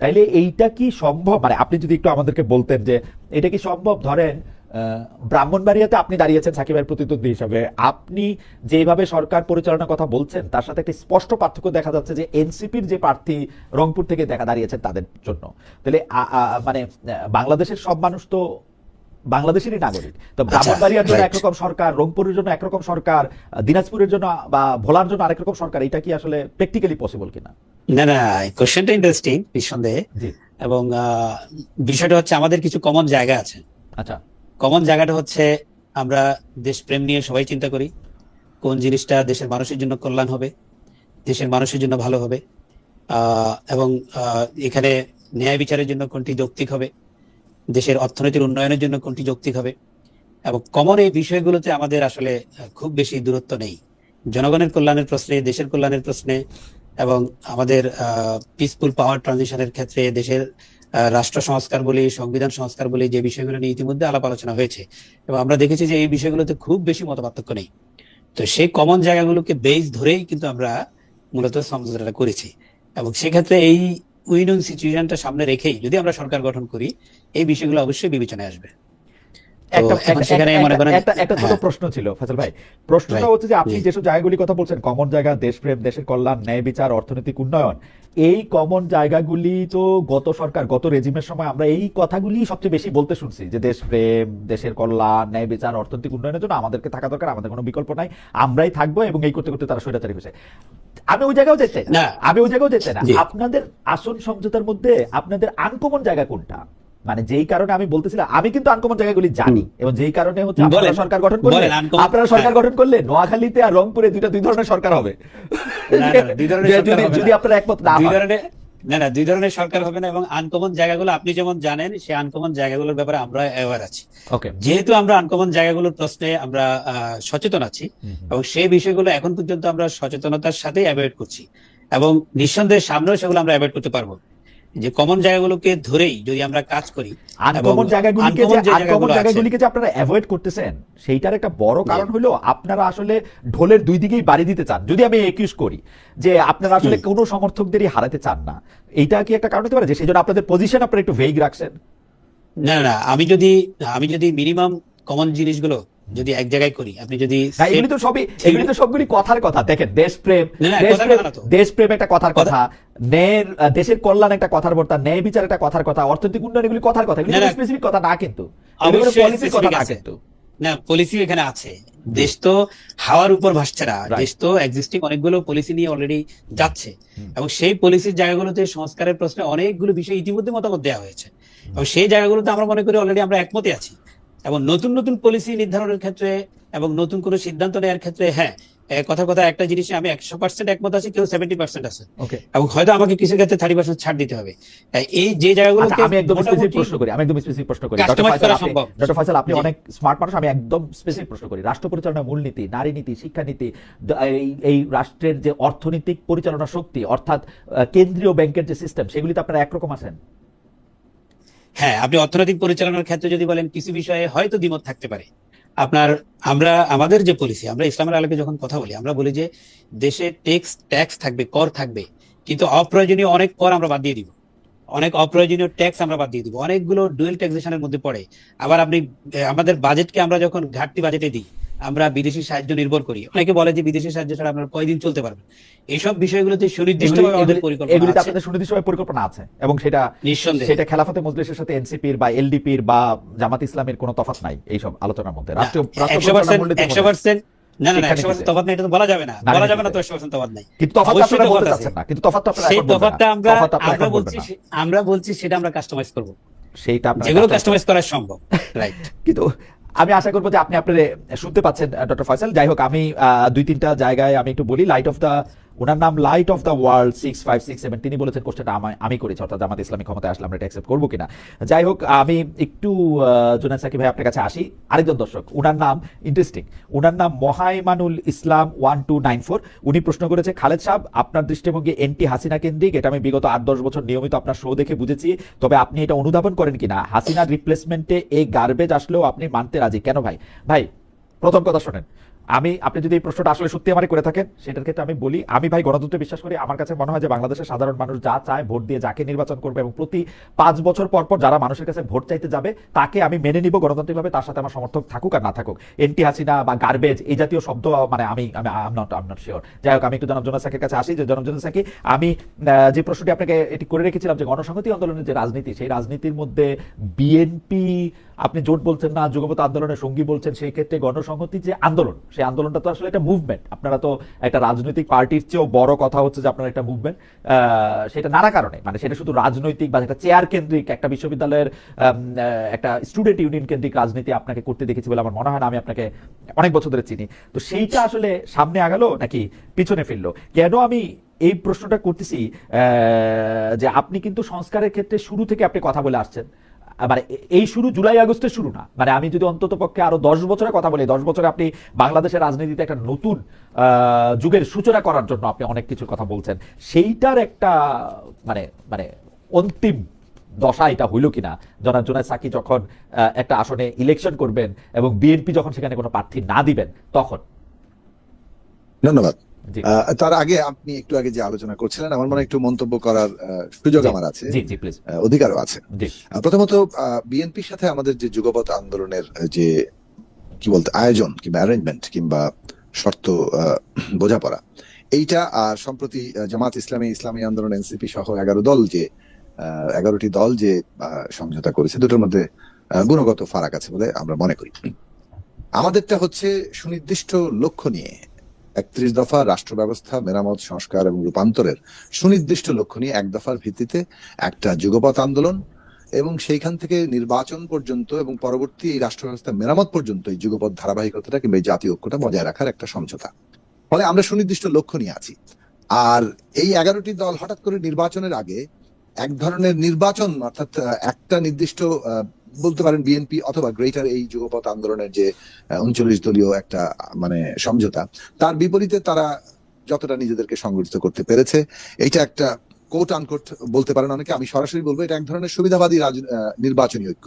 তাইলে এইটা কি সম্ভব? মানে আপনি যদি একটু আমাদেরকে বলতেন যে এটা কি সম্ভব? ধরেন ব্রাহ্মণবাড়িয়াতে আপনি দাঁড়িয়েছেন সাকিবের প্রতিদ্বন্দ্বী হিসাবে, আপনি যেভাবে সরকার পরিচালনার কথা বলছেন তার সাথে একটা স্পষ্ট পার্থক্য দেখা যাচ্ছে যে এনসিপির যে প্রার্থী রংপুর থেকে দাঁড়িয়েছেন তাদের জন্য। তাহলে মানে বাংলাদেশের সব মানুষ তো বাংলাদেশেরই নাগরিক, তো ব্রাহ্মণবাড়িয়ার জন্য একরকম সরকার, রংপুরের জন্য একরকম সরকার, দিনাজপুরের জন্য বা ভোলার জন্য আরেক রকম সরকার, এটা কি আসলে প্র্যাকটিক্যালি পসিবল কিনা? না, কোশ্চেনটা ইন্টারেস্টিং নিঃসন্দেহে, এবং বিষয়টা হচ্ছে আমাদের কিছু কমন জায়গা আছে। আচ্ছা, কমন জায়গাটা হচ্ছে আমরা দেশপ্রেম নিয়ে সবাই চিন্তা করি, কোন জিনিসটা দেশের মানুষের জন্য কল্যাণ হবে, দেশের মানুষের জন্য ভালো হবে, এবং এখানে ন্যায় বিচারের জন্য কোনটি যৌক্তিক হবে, দেশের অর্থনীতির উন্নয়নের জন্য কোনটি যৌক্তিক হবে। এবং কমন এই বিষয়গুলোতে আমাদের আসলে খুব বেশি দূরত্ব নেই। জনগণের কল্যাণের প্রশ্নে, দেশের কল্যাণের প্রশ্নে, এবং আমাদের পিসফুল পাওয়ার ট্রানজিশনের ক্ষেত্রে দেশের রাষ্ট্র সংস্কার বলি, সংবিধান সংস্কার বলি, যে বিষয়গুলো নিয়ে ইতিমধ্যে আলাপ আলোচনা হয়েছে, এবং আমরা দেখেছি যে এই বিষয়গুলোতে খুব বেশি মতপার্থক্য নেই। তো সেই কমন জায়গাগুলোকে বেস ধরেই কিন্তু আমরা মূলত সমঝোতাটা করেছি, এবং সেক্ষেত্রে এই উইন সিচুয়েশনটা সামনে রেখেই যদি আমরা সরকার গঠন করি, এই বিষয়গুলো অবশ্যই বিবেচনায় আসবে। একটা ছোট প্রশ্ন ছিল ফয়সাল ভাই, প্রশ্নটা হচ্ছে যে আপনি যেসব জায়গাগুলির কথা বলছেন, কমন জায়গা, দেশপ্রেম, দেশের কল্যাণ, ন্যায় বিচার, অর্থনৈতিক উন্নয়ন, এই কমন জায়গাগুলি তো গত সরকার, গত রেজিমের সময় আমরা এই কথাগুলি সবচেয়ে বেশি বলতে শুনছি যে দেশপ্রেম, দেশের কল্যাণ, ন্যায় বিচার, অর্থনৈতিক উন্নয়নের জন্য আমাদেরকে থাকা দরকার, আমাদের কোনো বিকল্প নাই, আমরাই থাকবো, এবং এই করতে করতে তারা স্বৈরাচারী হয়েছে। আমি ওই জায়গাও যেতে না, আপনাদের আসন সমঝোতার মধ্যে আপনাদের আনকমন জায়গা কোনটা? মানে যেই কারণে আমি বলতেছিলাম, আমি কিন্তু আনকমন জায়গাগুলি জানি, এবং যেই কারণে হচ্ছে আপনারা সরকার গঠন করলে নোয়াখালীতে আর রংপুরে দুই ধরনের সরকার হবে, যদি আপনারা একমত না হয়। না, দুই ধরনের সরকার হবে না, এবং আনকমন জায়গাগুলো আপনি যেমন জানেন, সেই আনকমন জায়গাগুলোর ব্যাপারে আমরা অ্যাওয়ার আছি। যেহেতু আমরা আনকমন জায়গাগুলোর প্রশ্নে আমরা সচেতন আছি, এবং সেই বিষয়গুলো এখন পর্যন্ত আমরা সচেতনতার সাথে অ্যাভয়েড করছি, এবং নিঃসন্দেহে সামনেও সেগুলো আমরা অ্যাভয়েড করতে পারবো। যে কমন জায়গাগুলোকে ধরেই যদি আমরা কাজ করি, আনকমন জায়গাগুলিকে uncommon যে আনকমন জায়গাগুলো আছে, জায়গাগুলিকে যে আপনারা অ্যাভয়েড করতেছেন, সেইটার একটা বড় কারণ হলো আপনারা আসলে ঢোলের দুই দিকেই বাড়ি দিতে চান। যদি আমি একিউজ করি যে আপনারা আসলে কোনো সমর্থকদেরই হারাতে চান না, এইটা কি একটা কারণ হতে পারে যে সেই জন্য আপনাদের পজিশন আপনারা একটু ভেগ রাখছেন? না না, আমি যদি মিনিমাম কমন জিনিসগুলো যদি এক জায়গায় করি, আপনি যদি না, এগুলি তো সবগুলি কথার কথা। দেখেন, দেশপ্রেম না, না, কথার কথা না তো। দেশপ্রেম একটা কথার কথা, ন্যায়ের দেশের কল্যাণ একটা কথার কথা, ন্যায় বিচার একটা কথার কথা, অর্থনৈতিক উন্নয়ন এগুলি কথার কথা, এগুলি না, না, স্পেসিফিক কথা না কিন্তু, অবশ্যই পলিসির কথা specific না আছে। কিন্তু। না, পলিসি এখানে আছে। দেশ তো হাওয়ার উপর ভাসছে না, Right. দেশ তো এক্সিস্টিং অনেকগুলো পলিসি নিয়ে অলরেডি যাচ্ছে, হুম। এবং সেই পলিসির জায়গাগুলোতে সংস্কারের প্রশ্নে অনেকগুলো বিষয় ইতিমধ্যে মতামত দেওয়া হয়েছে, এবং সেই জায়গাগুলোতে আমরা মনে করি অলরেডি আমরা একমতে আছি। এবং নতুন নতুন পলিসি নির্ধারণের ক্ষেত্রে এবং নতুন কোনো সিদ্ধান্ত নেওয়ার ক্ষেত্রে, হ্যাঁ, কথা একটা জিনিসে আমি 100% একমত আছি, কেউ 70% আছে, ওকে, এবং হয়তো আমাকে কিছু ক্ষেত্রে 30% ছাড় দিতে হবে। এই যে জায়গাগুলোকে আচ্ছা, আমি একদম স্পেসিফিক মোটামুটি প্রশ্ন করি, কাস্টমাইজ করা সম্ভব। ডক্টর ফয়সাল, আপনি জি। অনেক স্মার্ট মানুষ, আমি একদম স্পেসিফিক প্রশ্ন করি। রাষ্ট্র পরিচালনার মূলনীতি, নারী নীতি, শিক্ষানীতি, এই রাষ্ট্রের যে অর্থনৈতিক পরিচালনা শক্তি, অর্থাৎ কেন্দ্রীয় ব্যাংকের যে সিস্টেম, সেগুলিতে আপনারা একরকম আছেন? হ্যাঁ, আপনি অর্থনৈতিক পরিচালনার ক্ষেত্রে যদি বলেন, কিছু বিষয়ে হয়তো দ্বিমত থাকতে পারে। আমাদের যে পলিসি, আমরা ইসলামের আলোকে যখন কথা বলি, আমরা বলি যে দেশে ট্যাক্স থাকবে, কর থাকবে, কিন্তু অপ্রয়োজনীয় অনেক কর আমরা বাদ দিয়ে দিব, অনেক অপ্রয়োজনীয় ট্যাক্স আমরা বাদ দিয়ে দিব, অনেকগুলো ডুয়েল ট্যাক্সেশনের মধ্যে পড়ে। আবার আপনি আমাদের বাজেটকে আমরা যখন ঘাটতি বাজেটে দিই, আমরা বিদেশি সাহায্য নির্ভর করি। অনেকে বলে যে বিদেশি সাহায্য ছাড়া আপনারা কয়দিন চলতে পারবেন। এইসব বিষয়গুলোতে সুনির্দিষ্টভাবে আমাদের পরিকল্পনা এগুলিতে আছে, আপনাদের সুনির্দিষ্টভাবে পরিকল্পনা আছে, এবং সেটা নিঃসন্দেহে। খেলাফতে মজলিসের সাথে এনসিপির বা এলডিপির বা জামাত ইসলামের কোনো তফাৎ নাই এইসব আলোচনার মধ্যে। রাষ্ট্র পরিচালনার মূলনীতির মধ্যে 100% না, 100% শিক্ষানীতিতে। তফাৎ নাই, এটা তো বলা যাবে না, না, বলা যাবে না নীতিতে। তো 100% তফাৎ নাই। কিন্তু তফাৎ অবশ্যই আপনারা বলতে তফাৎ চাচ্ছেন আছে। না, কিন্তু তফাৎটা আপনারা সেই এখন বলবেন তফাৎটা না। আমরা তফাৎটা আপনারা আমরা এখন বলবেন বলছি না। আমরা বলছি সেটা আমরা কাস্টমাইজ করব, সেইটা আপনারা যেগুলো customize কাস্টমাইজ করা সম্ভব, রাইট। কিন্তু আমি আশা করবো যে আপনি আপনার শুনতে পাচ্ছেন ডক্টর ফয়সাল। যাই হোক, আমি 2-3টা জায়গায় আমি একটু বলি। ওনার নাম লাইট অফ দ্য ওয়ার্ল্ড 6567, তিনি বলেছেন কোশ্চেনটা আমি করেছি, অর্থাৎ জামাত ইসলামী ক্ষমতায় আসলে আমরা এটা অ্যাকসেপ্ট করবো কিনা। যাই হোক, আমি একটু জুনায়েদ সাকিব ভাই আপনার কাছে আসি। আরেকজন দর্শক, উনার নাম ইন্টারেস্টিং, উনার নাম মহাইমানুল ইসলাম 1294। উনি প্রশ্ন করেছে, খালেদ সাহেব, আপনার দৃষ্টিভঙ্গি এন্টি হাসিনা কেন্দ্রিক, এটা আমি বিগত 8-10 বছর নিয়মিত আপনার শো দেখে বুঝেছি, তবে আপনি এটা অনুধাবন করেন কিনা হাসিনার রিপ্লেসমেন্টে এই গার্বেজ আসলেও আপনি মানতে রাজি কেন? ভাই প্রথম কথা শোনেন, আপনি যদি এই প্রশ্নটা আসলে সত্যি আমার করে থাকেন, সেটার ক্ষেত্রে আমি বলি, আমি ভাই গণতন্ত্রে বিশ্বাস করি। আমার কাছে মনে হয় যে বাংলাদেশের সাধারণ মানুষ যা চায় ভোট দিয়ে যাকে নির্বাচন করবে, এবং প্রতি 5 বছর পর পর যারা মানুষের কাছে ভোট চাইতে যাবে তাকে আমি মেনে নিব গণতান্ত্রিকভাবে, তার সাথে আমার সমর্থক থাকুক আর না থাকুক। এন্টি হাসিনা বা গার্বেজ এই জাতীয় শব্দ মানে আমি নট শিওর। যাই হোক, আমি একটু জনাব জোনাস সাকির কাছে আসি। যে জনাব জোনাস সাকি, আমি যে প্রশ্নটি আপনাকে এটি করে রেখেছিলাম যে গণসংহতি আন্দোলনের যে রাজনীতি, সেই রাজনীতির মধ্যে বিএনপি আপনি জোট বলছেন না, যুগপৎ আন্দোলনের সঙ্গী বলছেন, সেই ক্ষেত্রে গণসংহতি যে আন্দোলন, সেই আন্দোলনটা তো আসলে একটা মুভমেন্ট। আপনারা তো একটা রাজনৈতিক পার্টির চেয়েও বড় কথা হচ্ছে যে আপনারা একটা মুভমেন্ট, সেটা নানা কারণে, মানে সেটা শুধু রাজনৈতিক বা একটা চেয়ার কেন্দ্রিক, একটা বিশ্ববিদ্যালয়ের একটা স্টুডেন্ট ইউনিয়ন কেন্দ্রিক রাজনীতি আপনাকে করতে দেখেছি বলে আমার মনে হয় না। আমি আপনাকে অনেক বছর ধরে চিনি। তো সেইটা আসলে সামনে আগালো নাকি পিছনে ফিরলো? কেন আমি এই প্রশ্নটা করতেছি, যে আপনি কিন্তু সংস্কারের ক্ষেত্রে শুরু থেকে আপনি কথা বলে আসছেন, মানে এই শুরু জুলাই আগস্টের শুরু না, মানে আমি যদি অন্তত পক্ষে আরো 10 বছরের কথা বলি, 10 বছরে আপনি বাংলাদেশের রাজনীতিতে একটা নতুন যুগের সূচনা করার জন্য আপনি অনেক কিছুর কথা বলছেন। সেইটার একটা মানে অন্তিম দশা এটা হইল কিনা, জনাব জুনায়েদ সাকি যখন একটা আসনে ইলেকশন করবেন এবং বিএনপি যখন সেখানে কোনো প্রার্থী না দিবেন তখন? ধন্যবাদ। জি তার আগে আপনি একটু আগে যে আলোচনা করছিলেন, আমার মনে হয় একটু মন্তব্য করার সুযোগ আমার আছে, জি প্লিজ। অধিকারও আছে। জি প্রথমত, বিএনপির সাথে আমাদের যে যুগপৎ আন্দোলনের যে কি বলতে আয়োজন কিংবা অ্যারেঞ্জমেন্ট কিংবা শর্ত বোঝাপড়া, এইটা আর সম্প্রতি জামাত ইসলামী আন্দোলন এনসিপি সহ 11টি দল যে সমঝোতা করেছে, দুটোর মধ্যে গুণগত ফারাক আছে বলে আমরা মনে করি। আমাদেরটা হচ্ছে সুনির্দিষ্ট লক্ষ্য নিয়ে 31 দফা রাষ্ট্র ব্যবস্থা মেরামত, সংস্কার এবং রূপান্তরের সুনির্দিষ্ট লক্ষ্য নিয়ে এক দফার ভিত্তিতে একটা যুগপৎ আন্দোলন, এবং সেইখান থেকে নির্বাচন পর্যন্ত এবং পরবর্তী এই রাষ্ট্র ব্যবস্থা মেরামত পর্যন্ত এই যুগপৎ ধারাবাহিকতাটা কিংবা এই জাতীয় ঐক্যটা বজায় রাখার একটা সমঝোতা। ফলে আমরা সুনির্দিষ্ট লক্ষ্য নিয়ে আছি। আর এই 11টি দল হঠাৎ করে নির্বাচনের আগে এক ধরনের নির্বাচন, অর্থাৎ একটা নির্দিষ্ট বলতে পারেন বিএনপি অথবা গ্রেটার এই যুগপৎ আন্দোলনের যে 39 দলীয় একটা সমঝোতা, তার বিপরীতে তারা যতটা নিজেদেরকে সংগঠিত করতে পেরেছে, এইটা একটা কোট আনকোট বলতে পারেন অনেকে, আমি সরাসরি বলবো এটা এক ধরনের সুবিধাবাদী নির্বাচনী ঐক্য।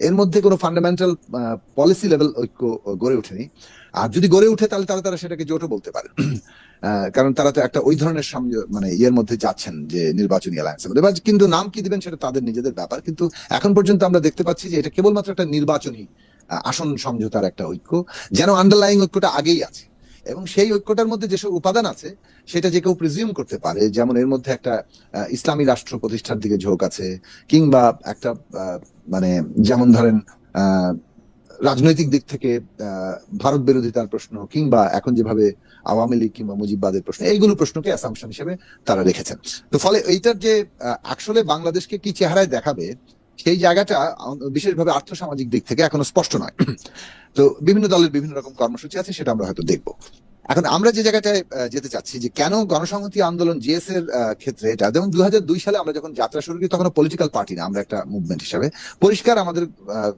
এর মধ্যে কোনো ফান্ডামেন্টাল পলিসি লেভেল ঐক্য গড়ে ওঠেনি। আর যদি গড়ে উঠে তাহলে তারা সেটাকে জোটও বলতে পারে, কারণ তারা তো একটা ওই ধরনের মানে ইয়ের মধ্যে যাচ্ছেন যে নির্বাচনী অ্যালায়েন্সের মধ্যে। কিন্তু নাম কি দিবেন সেটা তাদের নিজেদের ব্যাপার। কিন্তু এখন পর্যন্ত আমরা দেখতে পাচ্ছি যে এটা কেবলমাত্র একটা নির্বাচনী আসন সমঝোতার একটা ঐক্য, যেন আন্ডারলাইং ঐক্যটা আগেই আছে। এবং সেই ঐক্যটার মধ্যে যেসব উপাদান আছে সেটা যে কেউ প্রিজিউম করতে পারে, যেমন এর মধ্যে একটা ইসলামী রাষ্ট্র প্রতিষ্ঠার দিকে ঝোঁক আছে, কিংবা একটা মানে যেমন ধরেন রাজনৈতিক দিক থেকে ভারত বিরোধিতার প্রশ্ন, কিংবা এখন যেভাবে আওয়ামী লীগ কিংবা মুজিববাদের প্রশ্ন, এইগুলো প্রশ্নকে অ্যাসাম্পশন হিসেবে তারা রেখেছেন। তো ফলে এইটার যে আসলে বাংলাদেশকে কি চেহারায় দেখাবে সেই জায়গাটা বিশেষভাবে আর্থসামাজিক দিক থেকে এখনো স্পষ্ট নয়। তো বিভিন্ন দলের বিভিন্ন রকম কর্মসূচি আছে, সেটা আমরা হয়তো দেখবো। এখন আমরা যে জায়গাটায় যেতে চাচ্ছি যে কেন গণসংহতি আন্দোলন জিএস এর ক্ষেত্রে এটা, যেমন 2002 সালে আমরা যখন যাত্রা শুরু করি তখন পলিটিক্যাল পার্টি না, আমরা একটা মুভমেন্ট হিসাবে। পরিষ্কার আমাদের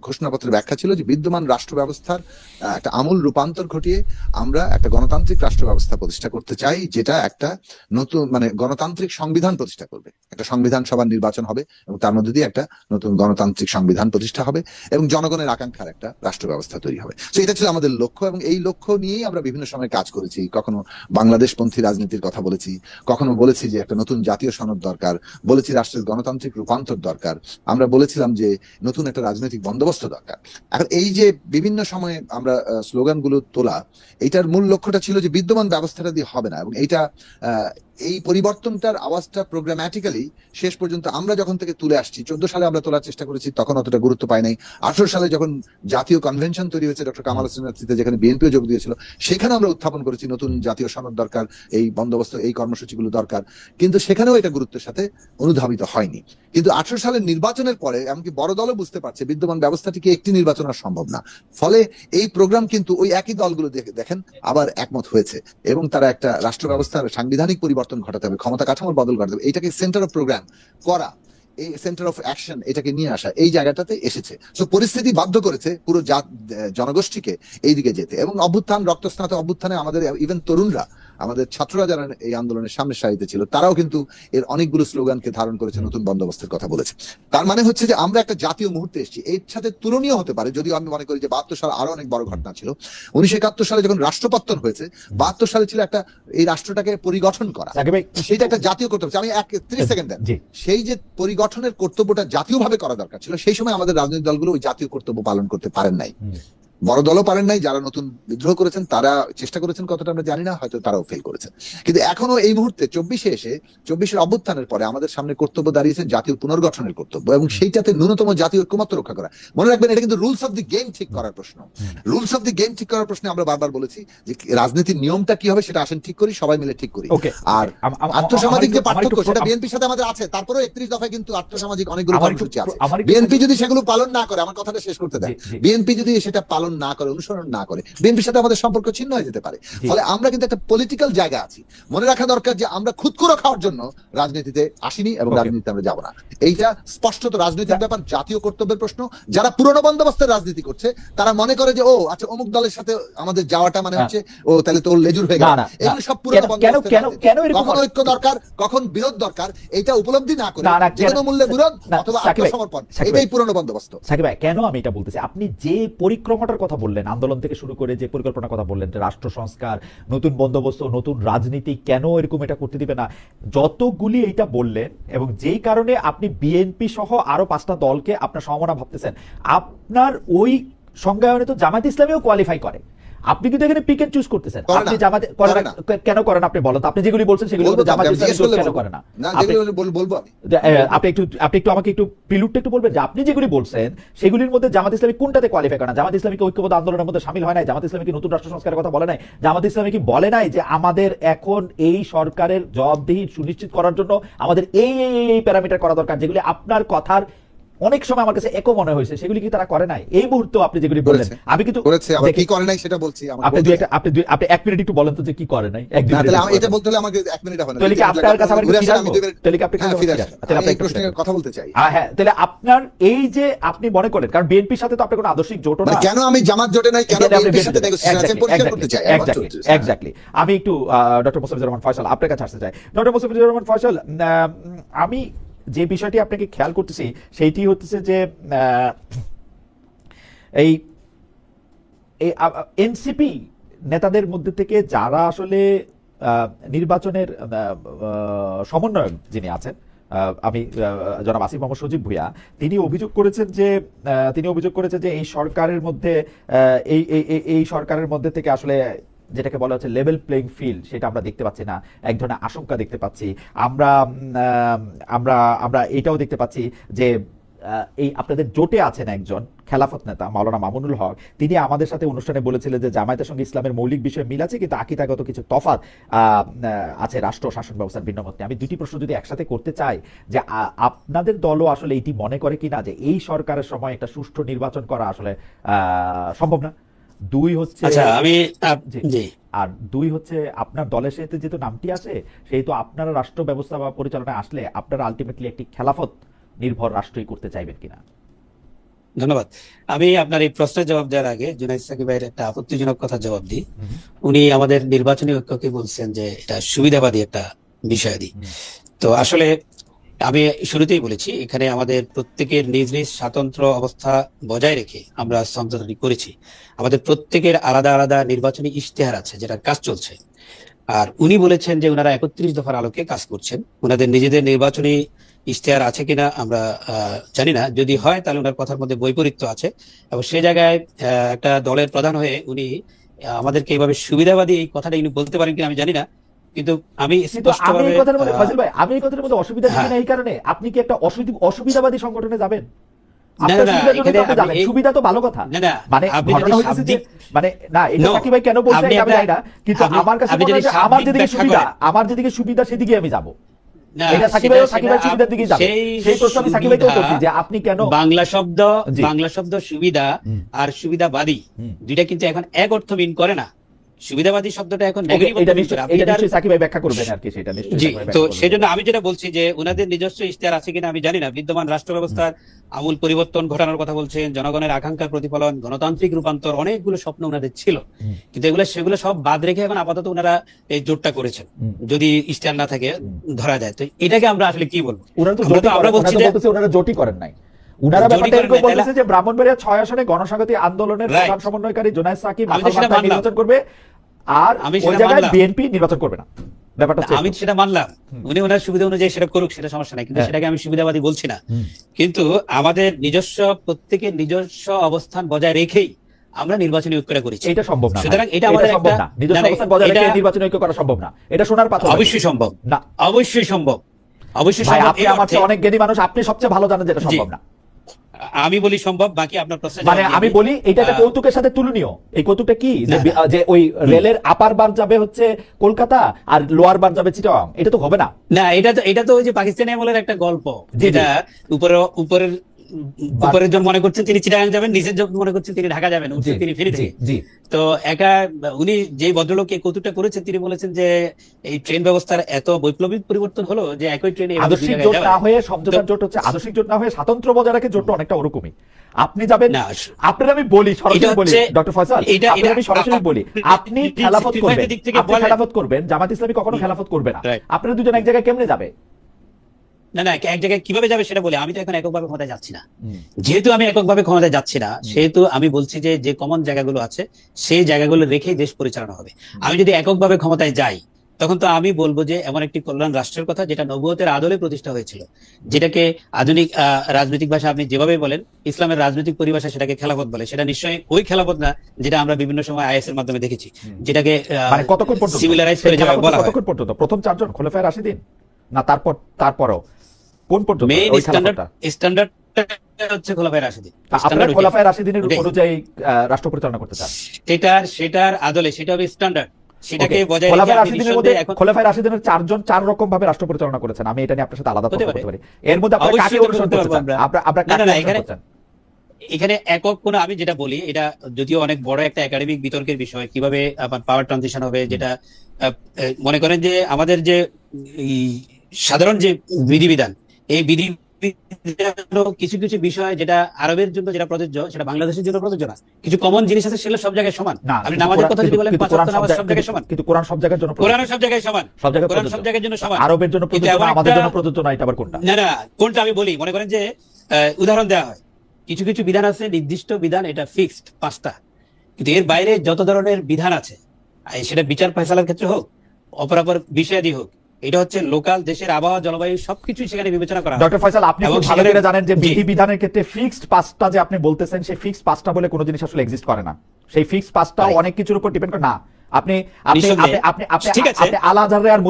ঘোষণাপত্রের ব্যাখ্যা ছিল যে বিদ্যমান রাষ্ট্র ব্যবস্থার একটা আমূল রূপান্তর ঘটিয়ে আমরা একটা গণতান্ত্রিক রাষ্ট্র ব্যবস্থা প্রতিষ্ঠা করতে চাই, যেটা একটা নতুন মানে গণতান্ত্রিক সংবিধান প্রতিষ্ঠা করবে। একটা সংবিধান সভার নির্বাচন হবে এবং তার মধ্যে দিয়ে একটা নতুন গণতান্ত্রিক সংবিধান প্রতিষ্ঠা হবে এবং জনগণের আকাঙ্ক্ষার একটা রাষ্ট্র ব্যবস্থা তৈরি হবে। তো এটা ছিল আমাদের লক্ষ্য, এবং এই লক্ষ্য নিয়েই আমরা বিভিন্ন সময় কাজ করেছি। কখনো বাংলাদেশপন্থী রাজনীতির কথা বলেছি, কখনো বলেছি যে একটা নতুন জাতীয় সনদ দরকার, বলেছি রাষ্ট্রের গণতান্ত্রিক রূপান্তর দরকার, আমরা বলেছিলাম যে নতুন একটা রাজনৈতিক বন্দোবস্ত দরকার। এখন এই যে বিভিন্ন সময়ে আমরা স্লোগানগুলো তোলা, এইটার মূল লক্ষ্যটা ছিল যে বিদ্যমান ব্যবস্থাটা দিয়ে হবে না, এবং এইটা এই পরিবর্তনটার আওয়াজটা প্রোগ্রামেটিক্যালি শেষ পর্যন্ত আমরা যখন থেকে তুলে আসছি, 14 সালে আমরা তোলার চেষ্টা করেছি, তখন অতটা গুরুত্ব পাই নাই। 18 সালে যখন জাতীয় কনভেনশন তৈরি হয়েছে ডক্টর কামাল হোসেনের নেতৃত্বে, যেখানে বিএনপিও যোগ দিয়েছিল, সেখানে আমরা উত্থাপন করেছি নতুন জাতীয় সনদ দরকার, এই বন্দোবস্ত, এই কর্মসূচিগুলো দরকার, কিন্তু সেখানেও এটা গুরুত্বের সাথে অনুধাবিত হয়নি। কিন্তু 18 সালের নির্বাচনের পরে এমনকি বড় দলও বুঝতে পারছে বিদ্যমান ব্যবস্থাটিকে একটি নির্বাচন আর সম্ভব না। ফলে এই প্রোগ্রাম কিন্তু ওই একই দলগুলো দেখেন আবার একমত হয়েছে, এবং তারা একটা রাষ্ট্র ব্যবস্থার সাংবিধানিক পরিবর্তন ঘটাতে হবে, ক্ষমতা কাঠামোর বদল ঘটাতে হবে, এটাকে সেন্টার অফ প্রোগ্রাম করা, এই সেন্টার অফ অ্যাকশন এটাকে নিয়ে আসা, এই জায়গাটাতে এসেছে। তো পরিস্থিতি বাধ্য করেছে পুরো জনগোষ্ঠীকে এই দিকে যেতে। এবং অভ্যুত্থান, রক্তস্নাত অভ্যুত্থানে আমাদের ইভেন তরুণরা, আমাদের ছাত্ররা যারা এই আন্দোলনের সামনের সারিতে ছিল, তারাও কিন্তু এর অনেকগুলো স্লোগানকে ধারণ করেছে, নতুন বন্দোবস্তের কথা বলেছে। তার মানে হচ্ছে যে আমরা একটা জাতীয় মুহূর্তে এসেছি। এর সাথে তুলনীয় হতে পারে, যদিও আমি মনে করি যে 72 সাল আরো অনেক বড় ঘটনা ছিল। 1971 সালে যখন রাষ্ট্রপতন হয়েছে, 72 সালে ছিল একটা এই রাষ্ট্রটাকে পরিগঠন করা, সেইটা একটা জাতীয় কর্তব্য। আমি 30 সেকেন্ড দেন, সেই যে পরিগঠনের কর্তব্যটা জাতীয়ভাবে করা দরকার ছিল, সেই সময় আমাদের রাজনৈতিক দলগুলো ওই জাতীয় কর্তব্য পালন করতে পারেন নাই। বড় দলও পারেন নাই, যারা নতুন বিদ্রোহ করেছেন তারা চেষ্টা করেছেন কতটা আমরা জানি না, হয়তো তারাও ফেল করেছেন। কিন্তু এখনো এই মুহূর্তে 24-এ এসে 24-এর অভ্যুত্থানের পরে আমাদের সামনে কর্তব্য দাঁড়িয়েছে জাতীয় পুনর্গঠনের কর্তব্য, এবং সেইটাতে ন্যূনতম জাতীয় ঐক্যমত্য রক্ষা করা। মনে রাখবেন, এটা কিন্তু রুলস অফ দি গেম ঠিক করার প্রশ্ন। রুলস অফ দি গেম ঠিক করার প্রশ্নে আমরা বারবার বলেছি যে রাজনীতির নিয়মটা কি হবে সেটা আসেন ঠিক করি, সবাই মিলে ঠিক করি। আর আর্থসামাজিক যে পার্থক্য সেটা বিএনপির সাথে আমাদের আছে, তারপরেও 31 দফায় কিন্তু আর্থসামাজিক অনেকগুলো কর্মসূচি আছে। বিএনপি যদি সেগুলো পালন না করে, আমার কথাটা শেষ করতে দেয়, বিএনপি যদি সেটা পালন না করে, অনুসরণ না করে, বিএনপির সাথে আমাদের সম্পর্ক ছিন্ন হয়ে যেতে পারে। ফলে আমরা কিন্তু একটা পলিটিক্যাল জায়গা আছি। মনে রাখা দরকার যে আমরা খুদকুড়ো খাওয়ার জন্য রাজনীতিতে আসিনি এবং রাজনীতিতে আমরা যাব না। এইটা স্পষ্টত রাজনৈতিক ব্যাপার, জাতীয় কর্তব্যের প্রশ্ন। যারা পুরনো বন্দোবস্তের রাজনীতি করছে তারা মনে করে যে ও আচ্ছা, অমুক দলের সাথে আমাদের যাওয়াটা মানে হচ্ছে ও তাহলে তোর লেজুর হয়ে গেল। এগুলো সব পুরনো বন্দোবস্তের, কখন ঐক্য দরকার, কখন বিরোধ দরকার, এইটা উপলব্ধি না করে যে কোনো মূল্যে বিরোধ অথবা আত্মসমর্পণ, এটাই পুরনো বন্দোবস্ত। সাকিব ভাই, কেন আমি এটা বলতেছি, আপনি যে পরিক্রমাটার কথা বললেন, আন্দোলন থেকে শুরু করে যে পরিকল্পনার কথা বললেন, রাষ্ট্র সংস্কার, নতুন বন্দোবস্ত, নতুন রাজনীতি, কেন এরকম এটা করতে দিবে না, যতগুলি এইটা বললেন, এবং যেই কারণে আপনি বিএনপি সহ আরো 5টা দলকে আপনার সমমনা ভাবতেছেন, আপনার ওই সংজ্ঞায়নে তো জামায়াত ইসলামীও কোয়ালিফাই করে। আপনি কিন্তু এখানে পিক এন্ড চুজ করতেছেন। আপনি জামাতে করেন না, কেন করেন আপনি বলেন তো? আপনি যেগুলি বলছেন সেগুলো জামাত ইসলামী কেন করে না? বলবো আপনি একটু আমাকে একটু প্রিলুডটা একটু বলবেন যে আপনি যেগুলি বলছেন সেগুলির মধ্যে জামাত ইসলামী কোনটাতে কোয়ালিফাই করে না? জামাত ইসলামী কি ঐক্যবদ্ধ আন্দোলনের মধ্যে শামিল হয় নাই? জামাত ইসলামী কি নতুন রাষ্ট্র সংস্কারের কথা বলে নাই? জামাত ইসলামী কি বলে নাই যে আমাদের এখন এই সরকারের জবাবদিহি সুনিশ্চিত করার জন্য আমাদের এই এই এই প্যারামিটার করা দরকার, যেগুলি আপনার কথার অনেক সময় আমার কাছে একও মনে হয়েছে সেগুলি কি তারা করে নাই? এই মুহূর্তে আপনি যেগুলি বললেন করেছে। আমি কিন্তু করেছে, আবার দেখি, কি করে নাই সেটা বলছি। আমাকে আপনি বলতে দুই দাও। একটা আপনি 1 মিনিট একটু বলেন তো যে কি করে নাই, এক দুই না, মিনিট তাহলে একটু এটা বলেন। বলতে হলে আমাকে 1 মিনিট হবে না। তাহলে কি আপনার কাছে আবার ঘুরে একটু আসেন, ফিরে আমি আসবো? 2 মিনিট। তাহলে কি আপনি হ্যাঁ, একটু ফিরে ফিরে আসেন। আসেন? তাহলে আমি আপনি এই একটু প্রশ্নে ফিরে আসেন। কথা বলতে চাই। হ্যাঁ, তাহলে আপনার এই যে আপনি মনে করেন, কারণ বিএনপির সাথে তো আপনার কোনো আদর্শিক জোটও মানে না। কেন আমি জামাত জোটে নাই, কেন বিএনপির সাথে নেগোসিয়েশন আছে, পরিষ্কার করতে চাই। এক্স্যাক্টলি। আমি একটু ডক্টর মোস্তাফিজুর রহমান ফয়সাল আপনার কাছে আসতে চাই। ডক্টর মোস্তাফিজুর রহমান ফয়সাল, আমি যে বিষয়টি আপনাকে খেয়াল করতেছি সেইটি হচ্ছে যে এই এনসিপি নেতাদের মধ্যে থেকে যারা আসলে নির্বাচনের সমন্বয়ক যিনি আছেন, আমি জনাব আসিফ মোহাম্মদ সজীব ভুঁইয়া, তিনি অভিযোগ করেছেন যে এই সরকারের মধ্যে এই সরকারের মধ্যে থেকে আসলে যেটাকে বলা হচ্ছে লেভেল প্লেইং ফিল্ড, সেটা আমরা দেখতে পাচ্ছি না। এক ধরনের আশঙ্কা দেখতে পাচ্ছি আমরা। আমরা এটাও দেখতে পাচ্ছি যে এই আপনাদের জোটে আছেন একজন খেলাফত নেতা মাওলানা মামুনুল হক, তিনি আমাদের সাথে অনুষ্ঠানে বলেছিলেন যে জামায়াতের সঙ্গে ইসলামের মৌলিক বিষয়ে মিল আছে, কিন্তু আকীদাগত কিছু তফাৎ আছে রাষ্ট্র শাসন ব্যবস্থার ভিন্নমতে। আমি দুটি প্রশ্ন যদি একসাথে করতে চাই, যে আপনাদের দলও আসলে এটি মনে করে কিনা যে এই সরকারের সময় একটা সুষ্ঠু নির্বাচন করা আসলে সম্ভব না? দুই হচ্ছে, আচ্ছা, আমি জি, আর দুই হচ্ছে আপনার দলের সাথে যেহেতু নামটি আছে, সেহেতু আপনারা রাষ্ট্র ব্যবস্থা বা পরিচালনায় আসলে আপনারা আলটিমেটলি একটি খেলাফত নির্ভর রাষ্ট্রই করতে চাইবেন কিনা? ধন্যবাদ। আমি আপনার এই প্রশ্নের জবাব দেওয়ার আগে জুনাইদ সাকিব ভাইয়ের একটা আপত্তিজনক কথা জবাব দিই। উনি আমাদের নির্বাচনী ঐক্যকে বলছেন যে এটা সুবিধাবাদী একটা বিষয়াদি। তো আসলে আমি শুরুতেই বলেছি, এখানে আমাদের প্রত্যেকের নিজ নিজ স্বাতন্ত্র অবস্থা বজায় রেখে আমরা সমঝোতাটি করেছি। আমাদের প্রত্যেকের আলাদা আলাদা নির্বাচনী ইশতেহার আছে, যেটা কাজ চলছে। আর উনি বলেছেন যে ওনারা 31 দফার আলোকে কাজ করছেন। ওনাদের নিজেদের নির্বাচনী ইশতেহার আছে কিনা আমরা জানি না। যদি হয় তাহলে ওনার কথার মধ্যে বৈপরীত্য আছে, এবং সেই জায়গায় একটা দলের প্রধান হয়ে উনি আমাদেরকে এইভাবে সুবিধাবাদী এই কথাটা উনি বলতে পারেন কিনা আমি জানি না। কিন্তু আমি আমি এই কথার মধ্যে ফাজিল ভাই, আমি এই কথার মধ্যে অসুবিধা দেখি হ্যাঁ। না এই কারণে, আপনি কি একটা অসুবিধাবাদী সংগঠনে যাবেন? না, আপনার না, সুবিধার জন্য এখানে তো আপনি আমি যাবেন, সুবিধা তো ভালো কথা। না, না, মানে আপনি ঘটনা যদি হইতেছে যে শাব্দিক- মানে না, এটা No, সাকিব ভাই কেন বলছে আপনি এটা আমি একটা- জানি না, কিন্তু আপনি- আমার কাছে আপনি মনে যদি হয় যে আমার শাব্দিক যেদিকে ব্যাখ্যা সুবিধা, করেন। আমার যেদিকে সুবিধা সেদিকে আমি যাব। না, এটা সাকিব ভাই সাকিবের দিকেই যাবে। সেই প্রশ্ন আমি সাকিব ভাইকেও করছি যে আপনি কেন বাংলা জি। শব্দ সুবিধা আর সুবিধাবাদী দুইটা কিন্তু এখন এক অর্থ মিন করে না। সুবিধাবাদী শব্দটা এখন নেগেটিভ এটা অর্থ mean নিশ্চয়ই করে। আপনি এটা এটার- নিশ্চয়ই সাকিব ভাই ব্যাখ্যা করবেন আর কি, সেটা নিশ্চয়ই জি, সাকিব ভাই তো ব্যাখ্যা করবেন। সেজন্য আমি যেটা বলছি যে ওনাদের নিজস্ব ইশতেহার আছে কিনা আমি জানি না। বিদ্যমান রাষ্ট্র ব্যবস্থার আমূল পরিবর্তন ঘটানোর কথা বলছেন, জনগণের আকাঙ্ক্ষার প্রতিফলন, গণতান্ত্রিক রূপান্তর, অনেকগুলো স্বপ্ন ওনাদের ছিল, কিন্তু সেগুলো সব বাদ রেখে এখন আপাতত ওনারা এই জোটটা করেছেন। যদি ইশতেহার না থাকে ধরা যায়, তো এটাকে আমরা আসলে কি বলবো? ওনারা তো আমরা তো- আমরা বলছি যে ওনারা জোটই করেন নাই। উনারা জোটই ব্যাপারটা করেন এরকম নাই, তাই না? বলতেছে যে ব্রাহ্মণবাড়িয়া 6 আসনে গণসংহতি আন্দোলনের Right. প্রধান সমন্বয়কারী জুনায়েদ সাকিব আমি তো সেটা মানলাম। নির্বাচন করবে, আর আমি ওই সেটা জায়গায় মানলাম। বিএনপি নির্বাচন করবে না। ব্যাপারটা হচ্ছে আমি এরকম। সেটা মানলাম, উনি ওনার সুবিধা অনুযায়ী সেটা করুক, সেটা সমস্যা নাই, কিন্তু হ্যাঁ। সেটাকে আমি সুবিধাবাদী বলছি না। কিন্তু আমাদের প্রত্যেকের নিজস্ব অবস্থান বজায় রেখেই আমরা নির্বাচনী ঐক্যটা করেছি। এটা সম্ভব না, সুতরাং ভাই। এটা আমাদের সম্ভব একটা- না, নিজস্ব না, না, অবস্থান বজায় এটা- রেখে নির্বাচন ঐক্য করা সম্ভব না। এটা সোনার পাথর। অবশ্যই সম্ভব, না অবশ্যই সম্ভব, অবশ্যই ভাই, সম্ভব। আপনি এই আমার অর্থে চেয়ে অনেক জ্ঞানী মানুষ, আপনি সবচেয়ে ভালো জানেন যেটা সম্ভব না। আমি বলি সম্ভব, বাকি আপনার প্রশ্ন মানে আমি বলি এটা একটা কৌতুকের সাথে তুলনীয়। এই কৌতুকটা কি যে ওই রেলের আপার বার যাবে হচ্ছে কলকাতা আর লোয়ার বার যাবে চিটাগাং, এটা তো হবে না। না, এটা তো ওই যে পাকিস্তানি আমলের একটা গল্প, জি, জি। যেটা উপরের জন মনে করছেন তিনি চিটাগাং যাবেন, নিচের জন মনে করছেন তিনি ঢাকা যাবেন, উঠছেন তিনি ফেরি থেকে। জি তো উনি যে ভদ্রলোক এই কৌতুকটা করেছেন, তিনি বলেছেন যে এই ট্রেন ব্যবস্থার এত বৈপ্লবিক পরিবর্তন হলো যে একই ট্রেনে আদর্শিক জোট না হয়ে সমঝোতার জোট হচ্ছে, আদর্শিক জোট না হয়ে স্বাতন্ত্র্য বজায় রাখে জোটটা অনেকটা ওরকমই। আপনি যাবেন, না, আপনার আমি বলি সরাসরি বলি ডক্টর ফয়সাল, আপনার আমি সরাসরি বলি, আপনি খেলাফত করবেন, আপনি খেলাফত করবেন, জামাত ইসলামী কখনো খেলাফত করবে না। আপনারা দুজন এক জায়গায় কেমনে যাবে? না, এক জায়গায় কিভাবে যাবে সেটা বলি। আমি তো এখন এককভাবে ক্ষমতায় যাচ্ছি না। যেহেতু আমি এককভাবে ক্ষমতায় যাচ্ছি না, সেহেতু আমি বলছি যে কমন জায়গাগুলো আছে সেই জায়গাগুলো রেখেই দেশ পরিচালনা হবে। আমি যদি এককভাবে ক্ষমতায় যাই, তখন তো আমি বলবো যে এমন একটি কল্যাণ রাষ্ট্রের কথা যেটা নবুয়তের আদলে প্রতিষ্ঠা হয়েছিল, যেটাকে আধুনিক রাজনৈতিক ভাষা আপনি যেভাবে বলেন, ইসলামের রাজনৈতিক পরিভাষা সেটাকে খেলাফত বলে। সেটা নিশ্চয়ই ওই খেলাফত না যেটা আমরা বিভিন্ন সময় আইএস এর মাধ্যমে দেখেছি, যেটাকে মানে কতক্ষণ পর্যন্ত সিমিলারাইজ করে যাবে বলা হয়। কতক্ষণ পর্যন্ত? প্রথম 4 জন খোলাফায়ে রাশিদিন না তারপরও কোন পর্যন্ত মেইন ওই খেলাফতটা? স্ট্যান্ডার্ড হচ্ছে খোলাফায়ে রাশিদিন। আপনারা খোলাফায়ে রাশিদিনের অনুযায়ী রাষ্ট্র পরিচালনা করতে চান? সেটার আদলে সেটা হবে স্ট্যান্ডার্ড। সেটাকে Okay, বজায় খোলাফায়ে রেখে আপনি রাশিদিনের মধ্যে নিঃসন্দেহে এখন খোলাফায়ে রাশিদিনের 4 জন 4 রকম ভাবে রাষ্ট্র পরিচালনা করেছেন। আমি এটা নিয়ে আপনার সাথে আলাদা হতে কথা পারে। বলতে পারি। এর মধ্যে আপনারা অবশ্যই কাকে তো অনুসরণ বলতে করতে পারবো চান? আমরা। আপনারা না, কাকে না, অনুসরণ এখানে করছেন? এখানে একক কোনো, আমি যেটা বলি এটা যদিও অনেক বড় একটা একাডেমিক বিতর্কের বিষয়, কিভাবে আবার পাওয়ার ট্রানজিশন হবে, যেটা মনে করেন যে আমাদের যে এই সাধারণ যে বিধিবিধান, এই বিধিবিধানও কিছু কিছু বিষয় যেটা আরবের জন্য যেটা প্রযোজ্য সেটা বাংলাদেশের জন্য প্রযোজ্য না। কিছু কমন জিনিস আছে, সেগুলো সব জায়গায় সমান। না, আপনি কিন্তু নামাজের কোরআন- কথা যদি কিন্তু- বলেন, কিন্তু পাঁচ কোরআন ওয়াক্ত সব নামাজ সব জায়গায়- জায়গায় সমান। কিন্তু কোরআন সব জায়গার জন্য প্রযোজ্য। কোরআনও সব জায়গায় সমান। সব জায়গায় কোরআন প্রযোজ্য। সব জায়গার জন্য সমান। আরবের জন্য প্রযোজ্য কিন্তু না, এমন আমাদের একটা- জন্য প্রযোজ্য না, এটা আবার কোনটা? না, না, কোনটা আমি বলি, মনে করেন যে উদাহরণ দেওয়া হয়, কিছু কিছু বিধান আছে, নির্দিষ্ট বিধান, এটা ফিক্সড 5টা, কিন্তু এর বাইরে যত ধরনের বিধান আছে, সেটা বিচার ফয়সালার ক্ষেত্রে হোক, অপরাপর বিষয়াদি হোক, এটা হচ্ছে লোকাল দেশের আবহাওয়া, জলবায়ু সবকিছু সেখানে বিবেচনা করা হয়। ডক্টর ফয়সাল, আপনি এবং খুব ভালো সেখানে- করে জানেন যে জি। বিধিবিধানের ক্ষেত্রে ফিক্সড 5টা যে আপনি বলতেছেন, সেই ফিক্সড 5টা বলে কোনো জিনিস আসলে এক্সিস্ট করে না। সেই ফিক্সড 5টাও Right. অনেক কিছুর উপর ডিপেন্ড করে না। আপনি আপনি নিঃসন্দেহে। আপনি আপনি ঠিক আছে। আপনি আল আজহারে আর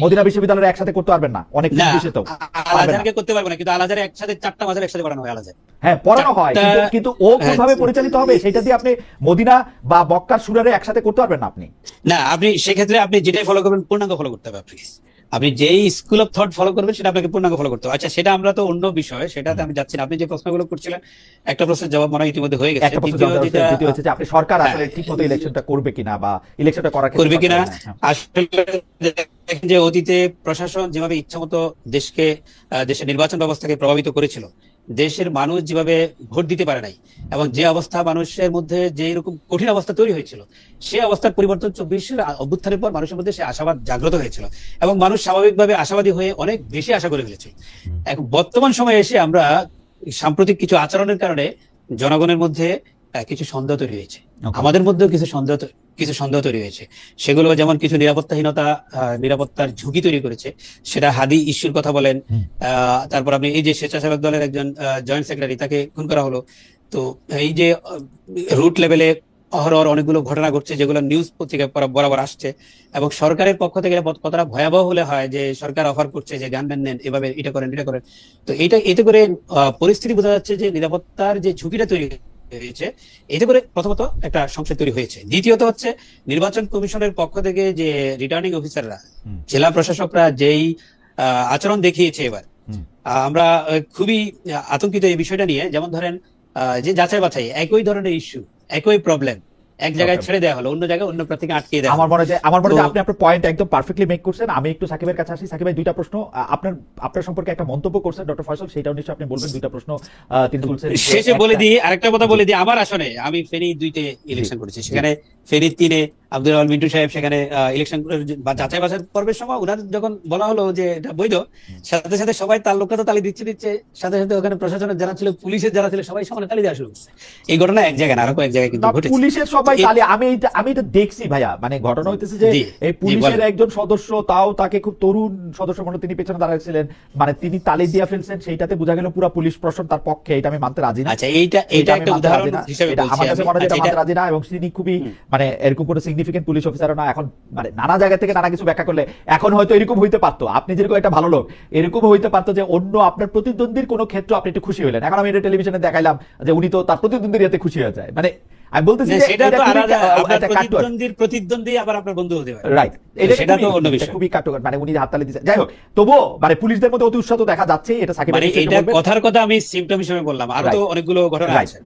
মদিনা বিশ্ববিদ্যালয়ে একসাথে করতে পারবেন না, অনেক না, বিষয়তেও আল আজহারকে করতে পারবো না, কিন্তু আল আজহারে একসাথে 4টা মাজার একসাথে পড়ানো হয় আল আজহার। হ্যাঁ পড়ানো হয়, চারটা- কিন্তু ও কোনভাবে পরিচালিত হবে সেটা দিয়ে আপনি মদিনা বা মক্কার সুরারে একসাথে করতে পারবেন না আপনি। না, আপনি সেক্ষেত্রে আপনি যেটাই ফলো করবেন পূর্ণাঙ্গ ফলো করতে হবে। আপনি যেই স্কুল অফ থট ফলো করবেন সেটা আপনাকে পূর্ণাঙ্গ ফলো করতে হবে। আচ্ছা, সেটা আমরা তো অন্য বিষয়, সেটাতে আমি যাচ্ছি না। আপনি যে প্রশ্নগুলো করছিলেন, একটা প্রশ্নের জবাব মনে হয় ইতিমধ্যে হয়ে গেছে। একটা প্রশ্ন দ্বিতীয় জবাব যেটা দেওয়া, দ্বিতীয় হচ্ছে যে আপনি সরকার হ্যাঁ। আসলে ঠিকমতো ইলেকশনটা করবে কিনা বা ইলেকশনটা করার ক্ষেত্রে করবে কিনা, সরকার- হ্যাঁ। আসলে দেখেন যে অতীতে প্রশাসন যেভাবে ইচ্ছামতো দেশের নির্বাচন ব্যবস্থাকে প্রভাবিত করেছিল, দেশের মানুষ যেভাবে ভোট দিতে পারে নাই, এবং যে অবস্থা মানুষের মধ্যে যে এরকম কঠিন অবস্থা তৈরি হয়েছিল, সেই অবস্থার পরিবর্তন 24-এর অভ্যুত্থানের পর মানুষের মধ্যে সে আশাবাদ জাগ্রত হয়েছিল, এবং মানুষ স্বাভাবিকভাবে আশাবাদী হয়ে অনেক বেশি আশা করে ফেলেছিল। এখন বর্তমান সময়ে এসে আমরা সাম্প্রতিক কিছু আচরণের কারণে জনগণের মধ্যে কিছু সন্দেহ তৈরি হয়েছে, Okay. আমাদের মধ্যেও কিছু সন্দেহ তৈরি হয়েছে। সেগুলো যেমন কিছু নিরাপত্তাহীনতা, নিরাপত্তার ঝুঁকি তৈরি করেছে। সেটা হাদি ইস্যুর কথা বলেন, তারপর আপনি এই যে স্বেচ্ছাসেবক দলের একজন জয়েন্ট সেক্রেটারি, তাকে খুন করা হলো। তো এই যে রুট লেভেলে অহরহ অনেকগুলো ঘটনা ঘটছে, যেগুলো নিউজ পত্রিকায় বরাবর আসছে, এবং সরকারের পক্ষ থেকে কতটা ভয়াবহ হলে হয় যে সরকার অফার করছে যে গানম্যান নেন, এভাবে এটা করেন। তো এতে করে পরিস্থিতি বোঝা যাচ্ছে যে নিরাপত্তার যে ঝুঁকিটা তৈরি হয়েছে, এতে করে প্রথমত একটা সংশয় তৈরি হয়েছে। দ্বিতীয়ত হচ্ছে নির্বাচন কমিশনের পক্ষ থেকে যে রিটার্নিং অফিসাররা, জেলা প্রশাসকরা যেই আচরণ দেখিয়েছে এবার, আমরা খুবই আতঙ্কিত এই বিষয়টা নিয়ে। যেমন ধরেন যে যাচাই বাছাই, একই ধরনের ইস্যু, একই প্রবলেম, এক জায়গায় Okay. ছেড়ে দেওয়া হলো, অন্য জায়গায় অন্য প্রার্থীকে আটকে দেওয়া আমার হলো। মনে হয় যে তো- আপনি আপনার পয়েন্ট একদম পারফেক্টলি মেক করছেন। আমি একটু সাকিবের কাছে আসি। সাকিব ভাই, দুইটা প্রশ্ন। আপনার সম্পর্কে একটা মন্তব্য করছেন ডক্টর ফয়সাল, সেটাও নিশ্চয়ই আপনি বলবেন। দুইটা প্রশ্ন তিনি বলছেন যে শেষে বলে একটা- দিই, আরেকটা কথা বলে দিই, আমার আসনে আমি ফেনী 2তে ইলেকশন করেছি, সেখানে ফেনী 3-এ আব্দুল রহমান মিন্টু সাহেব সেখানে ইলেকশন বা যাচাই বাছাই পর্বের সময় ওনার যখন বলা হলো যে এটা বৈধ, সাথে সাথে সবাই তার লোকটা তো তালি দিচ্ছে, সাথে সাথে ওখানে প্রশাসনের যারা ছিল, পুলিশের যারা ছিল, সবাই সমানে তালি দেওয়া শুরু করছে। এই ঘটনা এক জায়গায় না, আরো কয়েক জায়গায় কিন্তু না, ঘটেছে। পুলিশের সবাই এই- তালি, আমি এটা দেখছি ভাইয়া। মানে ঘটনা হইতেছে যে জি, এই জি, পুলিশের বলেন। একজন সদস্য, তাও তাকে খুব তরুণ সদস্য মনে হয়, তিনি পেছনে দাঁড়াচ্ছিলেন, মানে তিনি তালি দিয়ে ফেলছেন, সেইটাতে বোঝা গেল পুরো পুলিশ প্রশাসন তার পক্ষে। এটা আমি মানতে রাজি না। আচ্ছা, এইটা আমি একটা মানতে উদাহরণ রাজি না। হিসেবে এটা বলছি আমার কাছে আমি। মনে হয় আচ্ছা, এটা মানতে রাজি না, এবং তিনি খুবই মানে এরকম কোনো সিগনিফিকেন্ট পুলিশ অফিসারও না। এখন মানে নানা জায়গা থেকে নানা কিছু ব্যাখ্যা করলে এখন হয়তো এরকম হইতে পারতো, আপনি যেরকম একটা ভালো লোক, এরকম হইতে পারতো যে অন্য আপনার প্রতিদ্বন্দ্বীর কোনো ক্ষেত্র আপনি একটু খুশি হইলেন। এখন আমি এটা টেলিভিশনে দেখাইলাম যে উনি তো তার প্রতিদ্বন্দ্বীর এতে খুশি হয়ে যায়। মানে আমি বলতেছি না, যে সেটা এটা তো খুবই আলাদা, আপনার একটা কাটুয়ার। প্রতিদ্বন্দ্বী আবার আপনার বন্ধু হতে পারে। রাইট, এটা সেটা তো অন্য এটা বিষয়। খুবই কাটুয়ার। মানে উনি হাততালি দিচ্ছে। যাই হোক, তবুও মানে পুলিশদের মধ্যে অতি উৎসাহ তো দেখা যাচ্ছে। এটা সাকিব মানে ভাই নিশ্চয়ই এটা বলবেন। কথার কথা আমি সিম্পটম হিসেবে বললাম, আরো তো Right. অনেকগুলো ঘটনা Right. আছে।